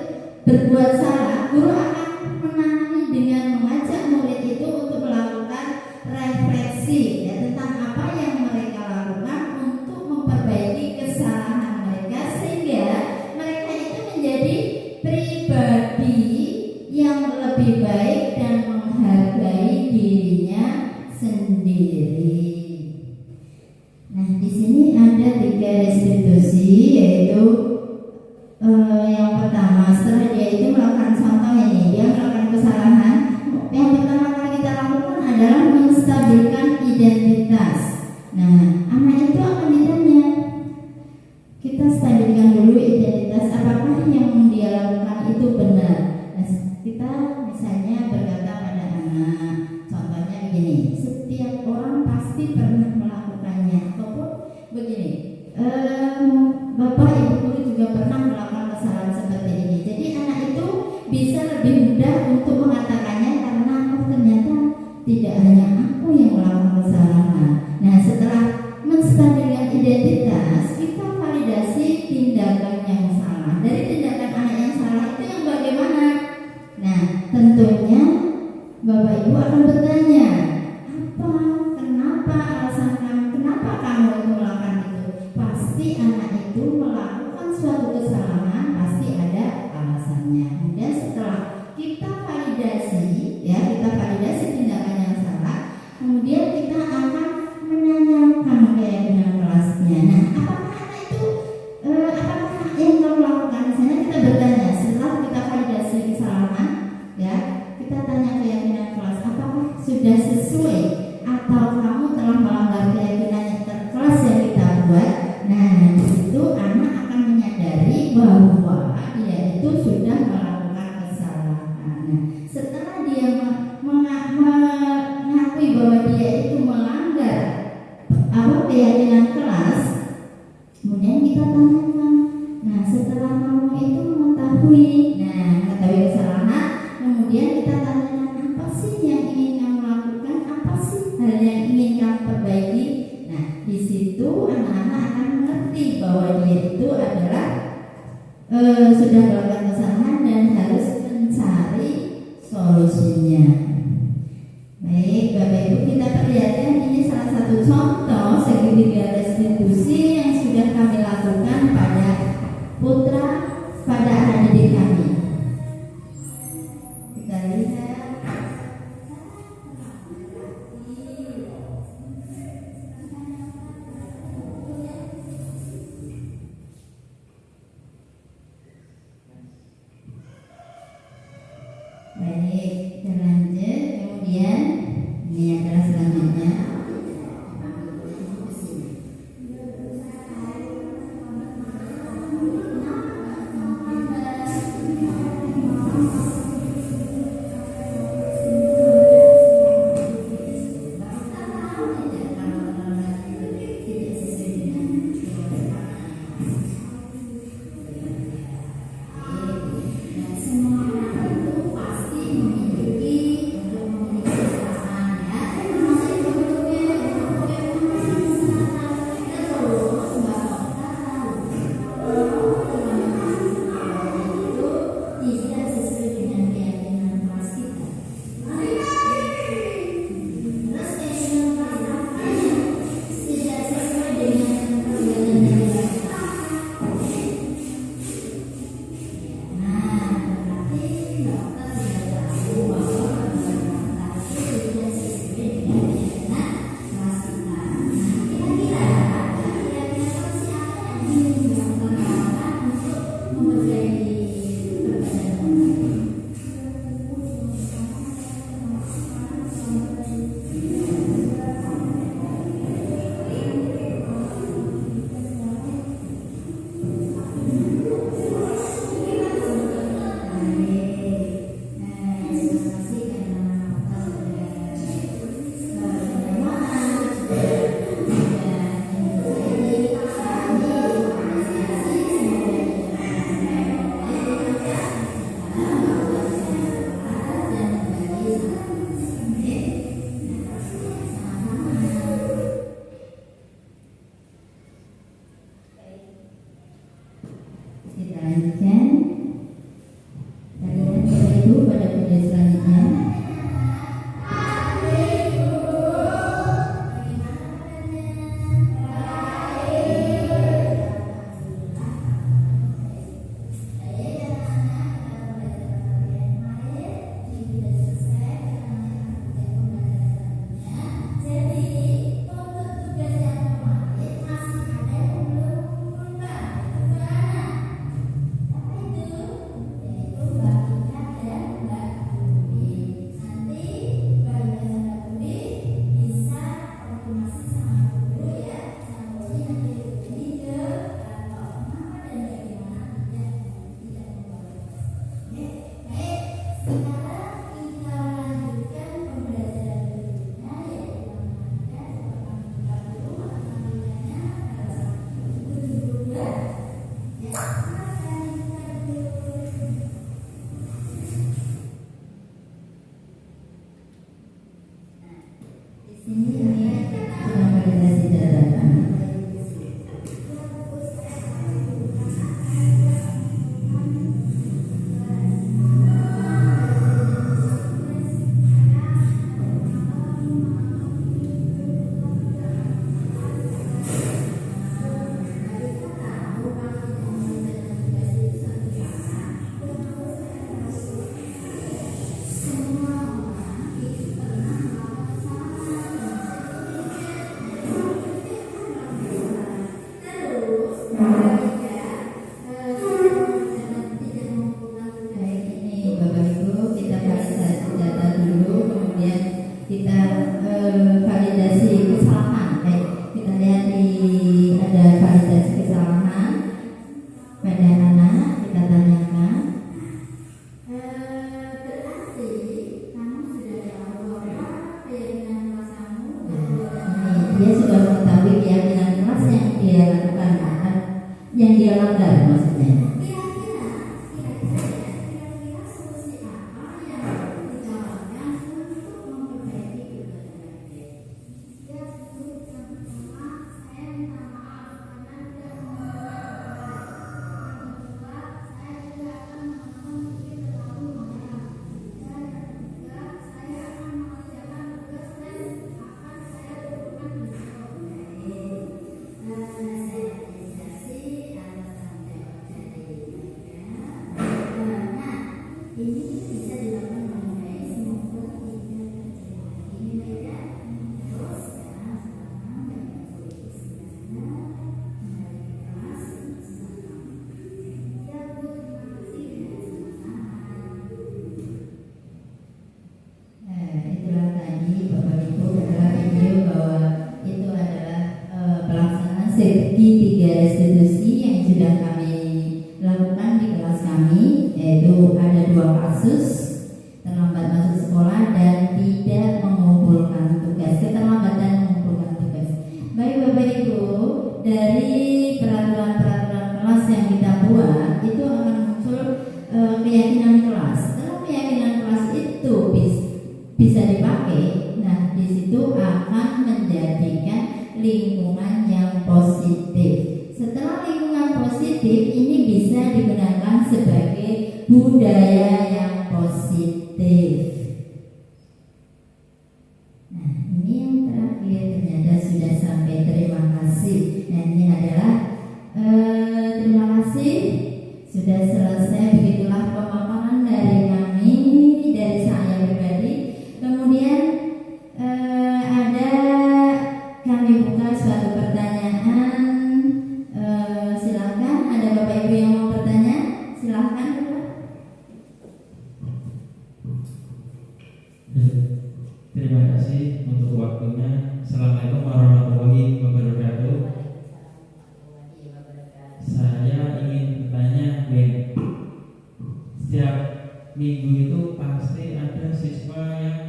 berbuat salah, guru akan menangani dengan mengajak murid itu untuk melakukan refleksi tentang apa yang mereka lakukan untuk memperbaiki kesalahan mereka, sehingga mereka itu menjadi pribadi yang lebih baik dan menghargai dirinya sendiri. Nah, di sini ada 3 restitusi, yaitu yang pertama, setelah dia itu melakukan contoh ini, dia melakukan kesalahan. Yang pertama kali kita lakukan adalah menstabilkan identitas. Nah, anak itu akan ditanya, kita stabilkan dulu identitas, apakah yang dia lakukan itu benar. Nah, kita misalnya berkata pada anak, contohnya begini, setiap orang pasti pernah melakukannya, ataupun begini, Bapak Ibu guru juga pernah melakukan kesalahan seperti ini. Jadi anak itu bisa lebih mudah untuk mengatakannya karena ternyata tidak hanya aku yang melakukan kesalahan. Nah, setelah menstabilkan identitas, kita validasi tindakan yang salah. Dari tindakan anak yang salah itu yang bagaimana? Nah, tentunya Bapak Ibu akan bertanya, kenapa alasan kamu, kenapa kamu itu melakukan itu? Pasti anak itu melakukan suatu kesalahan, pasti ada alasannya. Dan setelah kita validasi tindakan yang salah, kemudian kita akan menanyakan keyakinan kelasnya. Nah, apakah yang kamu lakukan? Misalnya kita bertanya, setelah kita validasi kesalahan, kita tanya keyakinan kelas, apakah sudah sesuai atau kamu telah melanggar keyakinan kelas yang kita buat. Nah, di situ anak akan menyadari bahwa dia itu sudah melakukan kesalahan. Nah, setelah dia mengakui bahwa dia itu melanggar keyakinan kelas, kemudian kita tanyakan, nah setelah kamu itu mengetahui kesalahan, kemudian kita tanyakan, apa sih yang ingin kamu lakukan, apa sih hal yang ingin kamu perbaiki. Nah, di situ anak-anak akan mengerti bahwa dia itu adalah sudah melakukan kesalahan dan harus mencari solusinya. Baik, Bapak Ibu, kita perlihatkan ini salah satu contoh segitiga restitusi yang sudah kami lakukan pada anak didik kami. Kita lihat. Baik, kita lanjut. Kemudian Ini adalah selanjutnya. Kita lanjutkan. Kalian Bapak Ibu pada kuliah selanjutnya. Ini sedang validasi catatan. terlambat masuk sekolah dan tidak mengumpulkan tugas, keterlambatan mengumpulkan tugas. Baik Bapak Ibu, dari peraturan-peraturan kelas yang kita buat itu akan muncul keyakinan kelas. Setelah keyakinan kelas itu bisa dipakai, nah di situ akan menjadikan lingkungan yang positif. Setelah lingkungan positif ini bisa digunakan sebagai budaya yang positif. Nah ini yang terakhir, ternyata sudah sampai. Terima kasih. Nah ini adalah terima kasih sudah selesai. Begitulah pemaparan dari kami, dari saya pribadi. Kemudian ada kami buka suatu pertanyaan. Silakan, ada Bapak Ibu yang mau bertanya? Silakan Bapak. Terima kasih untuk waktunya. Assalamualaikum warahmatullahi wabarakatuh. Saya ingin bertanya, Ben. Setiap minggu itu pasti ada siswa yang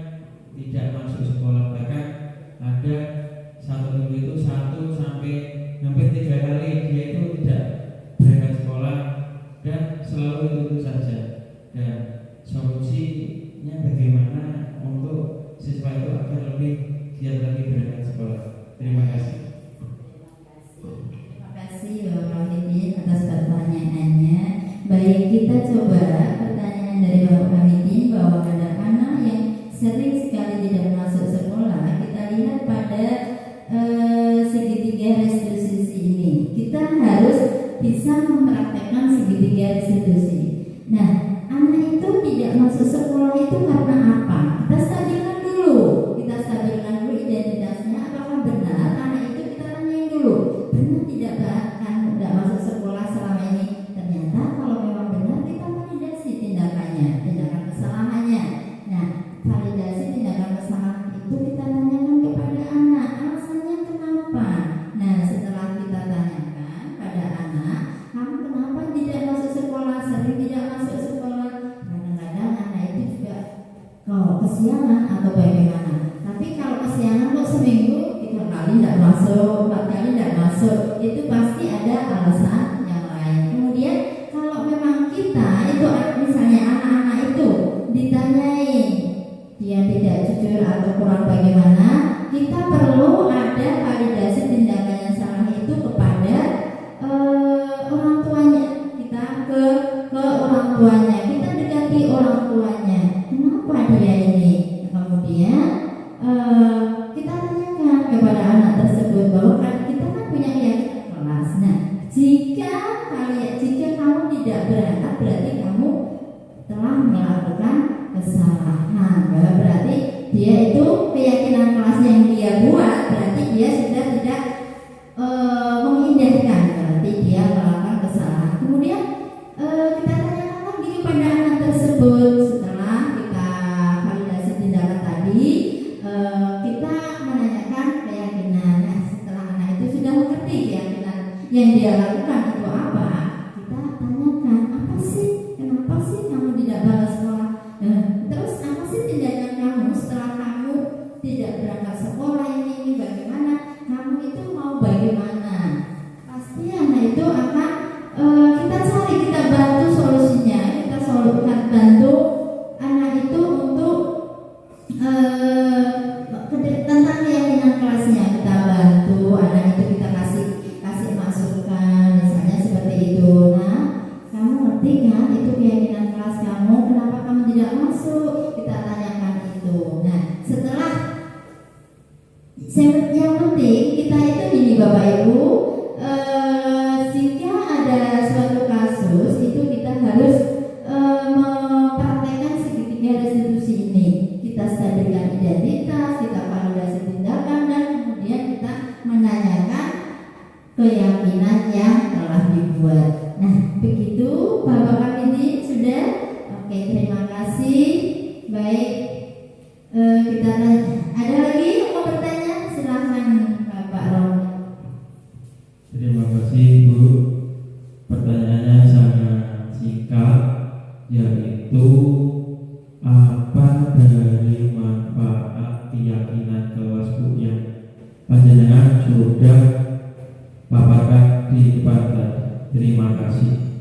tidak masuk sekolah, bahkan ada satu minggu itu 1 sampai hampir 3 kali dia itu tidak berangkat sekolah, dan selalu itu saja. Dan solusinya bagaimana untuk siswa itu agar lebih giat lagi berangkat sekolah? Terima kasih. Terima kasih Bapak Hamidin atas pertanyaannya. Baik, kita coba pertanyaan dari Bapak Hamidin bahwa ada anak yang sering sekali tidak masuk sekolah. Kita lihat pada segitiga restitusi ini. Kita harus bisa mempraktekkan segitiga restitusi. Nah, anak itu tidak masuk sekolah itu karena apa? Kita stabilkan dulu identitasnya. Apakah benar anak itu, kita tanyain dulu, benar tidak bahkan tidak masuk sekolah selama ini? Ternyata kalau memang benar, kita validasi tindakan kesalahannya. Nah, validasi tindakan kesalahan itu kita tanyakan kepada anak, alasannya kenapa. Nah, setelah kita tanyakan pada anak, kamu kenapa tidak masuk sekolah, sering tidak masuk sekolah? Kadang-kadang anak itu juga kesiangan atau bagaimana. Tapi kalau kesiangan kok seminggu 3 kali tidak masuk, 4 kali tidak masuk, itu pasti ada alasan yang lain. Kemudian kalau memang kita itu misalnya anak-anak itu ditanyain dia tidak jujur atau kurang bagaimana, kita perlu ada validasi tindakan yang salah itu kepada orang tuanya. Kita ke orang tuanya, kita dekati orang tuanya, kenapa dia ini. Kemudian kita tanyakan kepada anak tersebut bahwa kita kan punya keyakinan kelas. Nah, jika kamu tidak berangkat, berarti kamu telah melakukan kesalahan. Berarti dia itu keyakinan kelas yang dia buat, berarti dia sudah tidak mengindahkan, berarti dia melakukan kesalahan. Kemudian kita tanyakan lagi kepada anak tersebut. Setelah kita validasi tindakan tadi, kita menanyakan keyakinan. Nah, setelah anak itu sudah mengerti keyakinan yang dia lakukan itu apa, kita tanyakan, apa sih, kenapa sih kamu tidak balas sekolah? Terus apa sih tindakan kamu setelah kamu tidak berangkat sekolah ini bagaimana? Kamu itu mau bagaimana? Pasti anak itu akan kita cari, kita bantu solusinya, kita bantu anak itu untuk tentang keyakinan kelasnya. Kita bantu anak itu, kita kasih masukan, misalnya seperti itu. Nah, kamu ngerti kan itu keyakinan kelas kamu, kenapa kamu tidak masuk? Kita tanyakan itu. Nah, setelah yang penting kita itu gini Bapak Ibu, jika ada suatu kasus itu kita harus mempraktekkan segitiga restitusi ini. Kita stabilkan identitas, kita validasi tindakan, dan kemudian kita menanyakan keyakinan yang telah dibuat. Nah, begitu Bapak Hamidin sudah? Oke, terima kasih. Baik, kita tanya. Ada lagi yang mau bertanya? Silahkan Bapak Roni. Terima kasih Bu. Pertanyaannya sangat singkat, yaitu apa Terima kasih.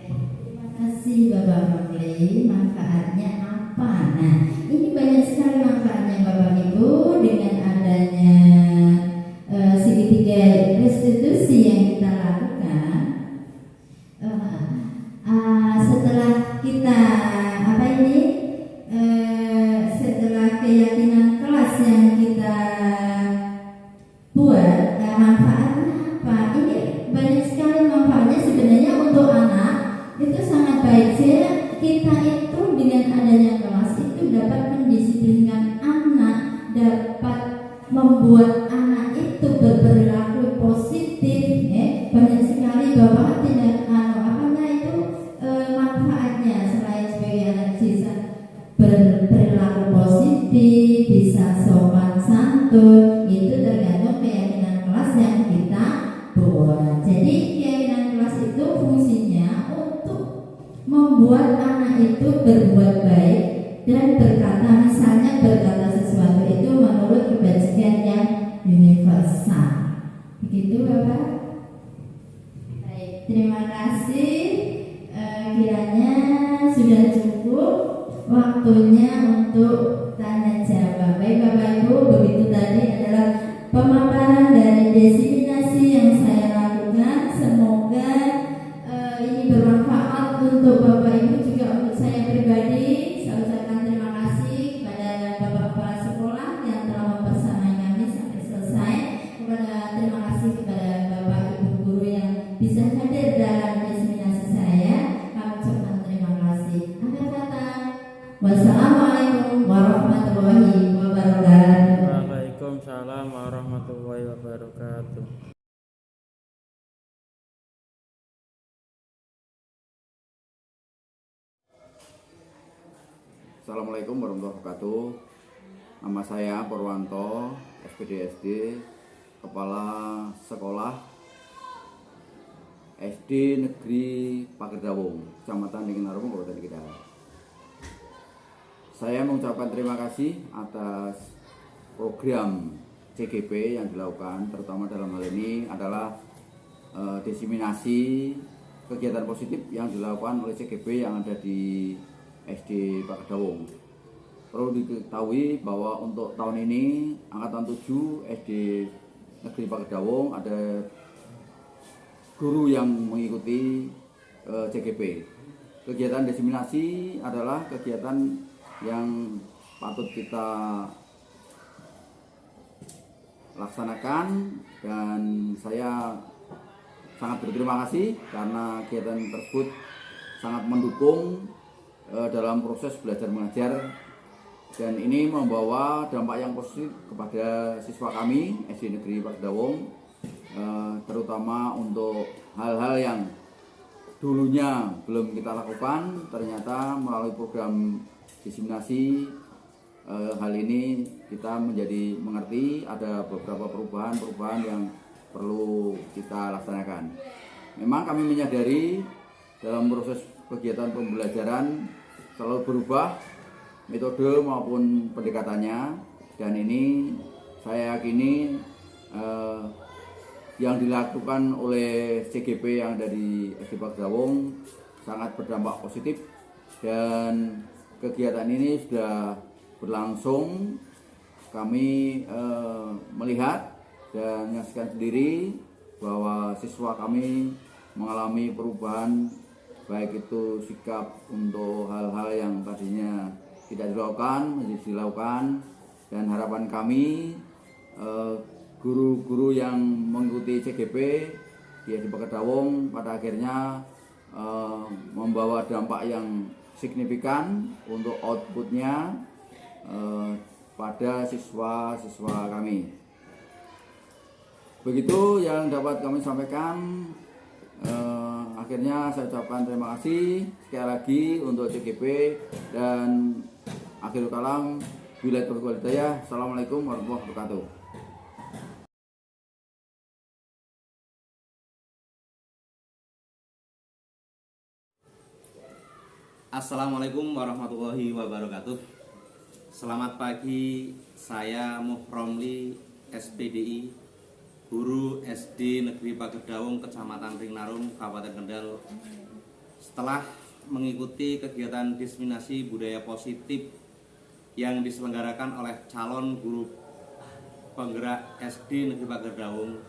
Terima kasih Bapak Romli. Manfaatnya apa? Nah, ini banyak sekali manfaatnya Bapak Ibu dengan adanya segitiga restitusi yang kita lakukan. Setelah kita setelah keyakinan kelas yang kita buat, manfaatnya apa? Ini banyak sekali manfaatnya sebenarnya untuk anak. Itu sangat baik. Kita itu dengan adanya kelas itu dapat mendisiplinkan anak, dapat membuat anak itu berperilaku positif. Banyak sekali Bapak tidak manfaatnya selain sebagai anak bisa berperilaku positif, bisa sopan santun, itu tergantung keyakinan kelas yang kita buat. Jadi keyakinan kelas itu fungsinya untuk membuat anak itu berbuat baik dan misalnya berkata sesuatu itu menurut kebajikan yang universal. Begitu Bapak. Baik, terima kasih. Kiranya sudah cukup waktunya untuk tanya jawab. Baik Bapak Ibu, begitu tadi adalah pemaparan dari diseminasi yang saya lakukan. Semoga ini bermanfaat untuk Bapak Ibu, juga untuk saya pribadi. Saya ucapkan terima kasih kepada Bapak Kepala Sekolah yang telah membersamai kami sampai selesai. Terima kasih kepada Bapak Ibu guru yang bisa hadir dalam diseminasi saya. Terima kasih. Akhir kata, wassalamualaikum warahmatullahi wabarakatuh. Waalaikumsalam warahmatullahi wabarakatuh. Assalamualaikum warahmatullahi wabarakatuh. Nama saya Purwanto, SPDSD, Kepala Sekolah SD Negeri Pagerdaung, Kecamatan Dinginarung, Kabupaten Kediri. Saya mengucapkan terima kasih atas program CGP yang dilakukan, terutama dalam hal ini adalah diseminasi kegiatan positif yang dilakukan oleh CGP yang ada di SD Pagerdaung. Perlu diketahui bahwa untuk tahun ini angkatan 7 SD Negeri Pagerdaung ada guru yang mengikuti CGP. Kegiatan diseminasi adalah kegiatan yang patut kita laksanakan, dan saya sangat berterima kasih karena kegiatan tersebut sangat mendukung dalam proses belajar mengajar, dan ini membawa dampak yang positif kepada siswa kami SD Negeri Pagerdaung, terutama untuk hal-hal yang dulunya belum kita lakukan, ternyata melalui program diseminasi hal ini kita menjadi mengerti ada beberapa perubahan yang perlu kita laksanakan. Memang kami menyadari dalam proses kegiatan pembelajaran selalu berubah metode maupun pendekatannya, dan ini saya yakini yang dilakukan oleh CGP yang dari SD Pagerdaung sangat berdampak positif, dan kegiatan ini sudah berlangsung. Kami melihat dan menyaksikan sendiri bahwa siswa kami mengalami perubahan, baik itu sikap untuk hal-hal yang tadinya tidak dilakukan menjadi dilakukan, dan harapan kami guru-guru yang mengikuti CGP di SD Pagerdaung pada akhirnya membawa dampak yang signifikan untuk outputnya pada siswa-siswa kami. Begitu yang dapat kami sampaikan. Akhirnya saya ucapkan terima kasih sekali lagi untuk CGP, dan akhirul kalam, billahi taufiq wal hidayah. Assalamualaikum warahmatullahi wabarakatuh. Assalamualaikum warahmatullahi wabarakatuh. Selamat pagi, saya Muh Romli, SPDI, guru SD Negeri Pagerdawung, Kecamatan Ringnarum, Kabupaten Kendal. Setelah mengikuti kegiatan diseminasi budaya positif yang diselenggarakan oleh calon guru penggerak SD Negeri Pagerdawung,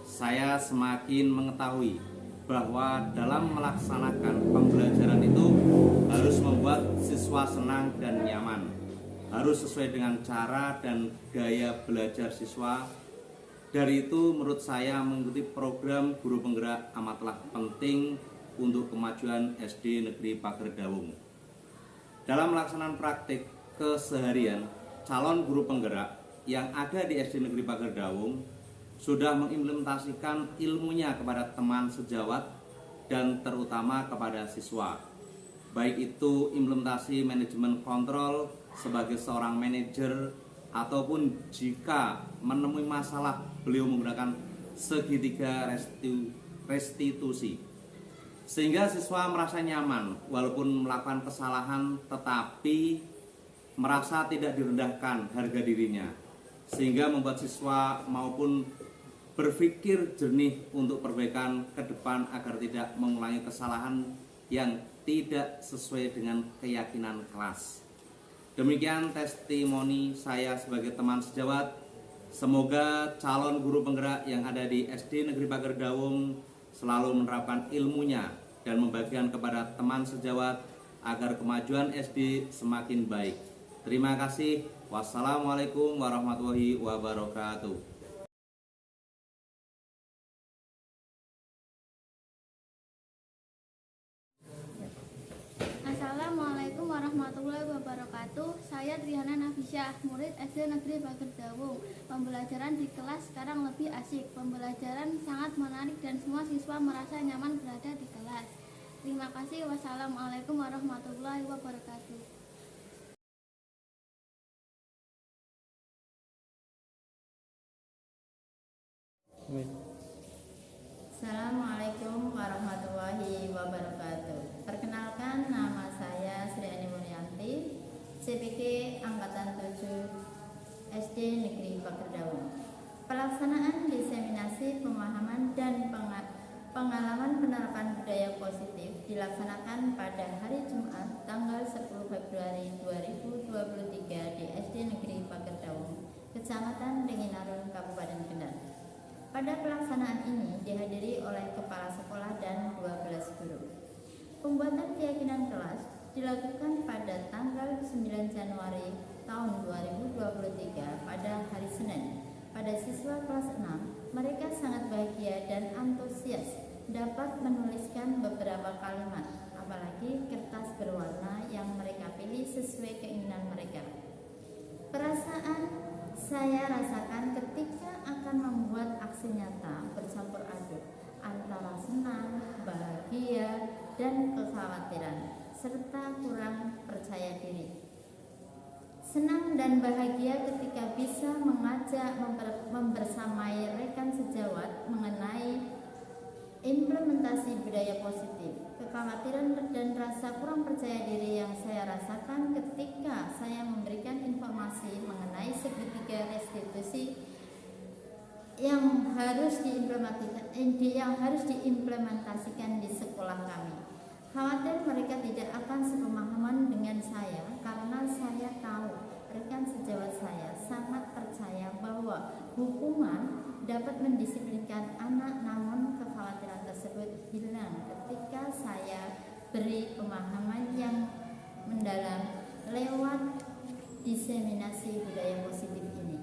saya semakin mengetahui bahwa dalam melaksanakan pembelajaran itu harus membuat siswa senang dan nyaman, harus sesuai dengan cara dan gaya belajar siswa. Dari itu menurut saya mengikuti program guru penggerak amatlah penting untuk kemajuan SD Negeri Pagerdawung. Dalam melaksanakan praktik keseharian, calon guru penggerak yang ada di SD Negeri Pagerdawung sudah mengimplementasikan ilmunya kepada teman sejawat dan terutama kepada siswa. Baik itu implementasi manajemen kontrol sebagai seorang manajer, ataupun jika menemui masalah beliau menggunakan segitiga restitusi, sehingga siswa merasa nyaman walaupun melakukan kesalahan tetapi merasa tidak direndahkan harga dirinya, sehingga membuat siswa maupun berpikir jernih untuk perbaikan ke depan agar tidak mengulangi kesalahan yang tidak sesuai dengan keyakinan kelas. Demikian testimoni saya sebagai teman sejawat. Semoga calon guru penggerak yang ada di SD Negeri Pagerdawung selalu menerapkan ilmunya dan membagikan kepada teman sejawat agar kemajuan SD semakin baik. Terima kasih. Wassalamualaikum warahmatullahi wabarakatuh. Assalamualaikum warahmatullahi wabarakatuh. Saya Triana Nafisyah, murid SD Negeri Pagerdawung. Pembelajaran di kelas sekarang lebih asik. Pembelajaran sangat menarik dan semua siswa merasa nyaman berada di kelas. Terima kasih. Wassalamualaikum warahmatullahi wabarakatuh. Assalamualaikum warahmatullahi wabarakatuh. Perkenalkan, nama saya Sri Ani Mulyanti, CPK Angkatan 7 SD Negeri Pagerdawung. Pelaksanaan diseminasi pemahaman dan pengalaman penerapan budaya positif dilaksanakan pada hari Jumat tanggal 10 Februari 2023 di SD Negeri Pagerdawung, Kecamatan Ringnarum, Kabupaten Kendal. Pada pelaksanaan ini dihadiri oleh kepala sekolah dan 12 guru. Pembuatan keyakinan kelas dilakukan pada tanggal 9 Januari tahun 2023 pada hari Senin. Pada siswa kelas 6, mereka sangat bahagia dan antusias dapat menuliskan beberapa kalimat, apalagi kertas berwarna yang mereka pilih sesuai keinginan mereka. Perasaan saya rasakan ketika akan membuat aksi nyata bercampur aduk antara senang, bahagia, dan kekhawatiran, serta kurang percaya diri. Senang dan bahagia ketika bisa mengajak membersamai rekan sejawat mengenai implementasi budaya positif. Kekhawatiran dan rasa kurang percaya diri yang saya rasakan ketika saya memberikan informasi mengenai segitiga restitusi yang harus diimplementasikan di sekolah kami. Khawatir mereka tidak akan sepemahaman dengan saya karena saya tahu rekan sejawat saya sangat percaya bahwa hukuman dapat mendisiplinkan anak, namun kekhawatiran tersebut hilang ketika saya beri pemahaman yang mendalam lewat diseminasi budaya positif ini.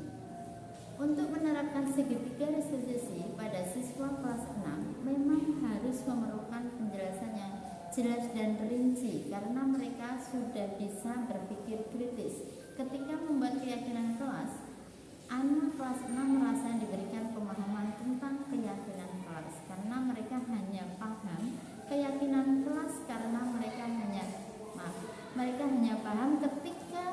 Untuk menerapkan segitiga restitusi pada siswa kelas 6 memang harus memerlukan penjelasan yang jelas dan rinci karena mereka sudah bisa berpikir kritis. Ketika membuat keyakinan kelas, anak kelas 6 merasa diberikan pemahaman tentang keyakinan kelas karena mereka hanya paham keyakinan kelas karena mereka hanya paham ketika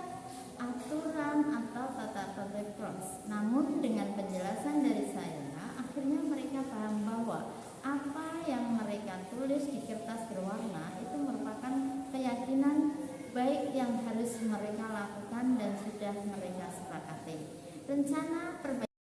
aturan atau tata tertib kelas. Namun dengan penjelasan dari saya, akhirnya mereka paham bahwa apa yang mereka tulis di kertas berwarna itu merupakan keyakinan baik yang harus mereka lakukan dan sudah mereka sepakati. Rencana perbaikan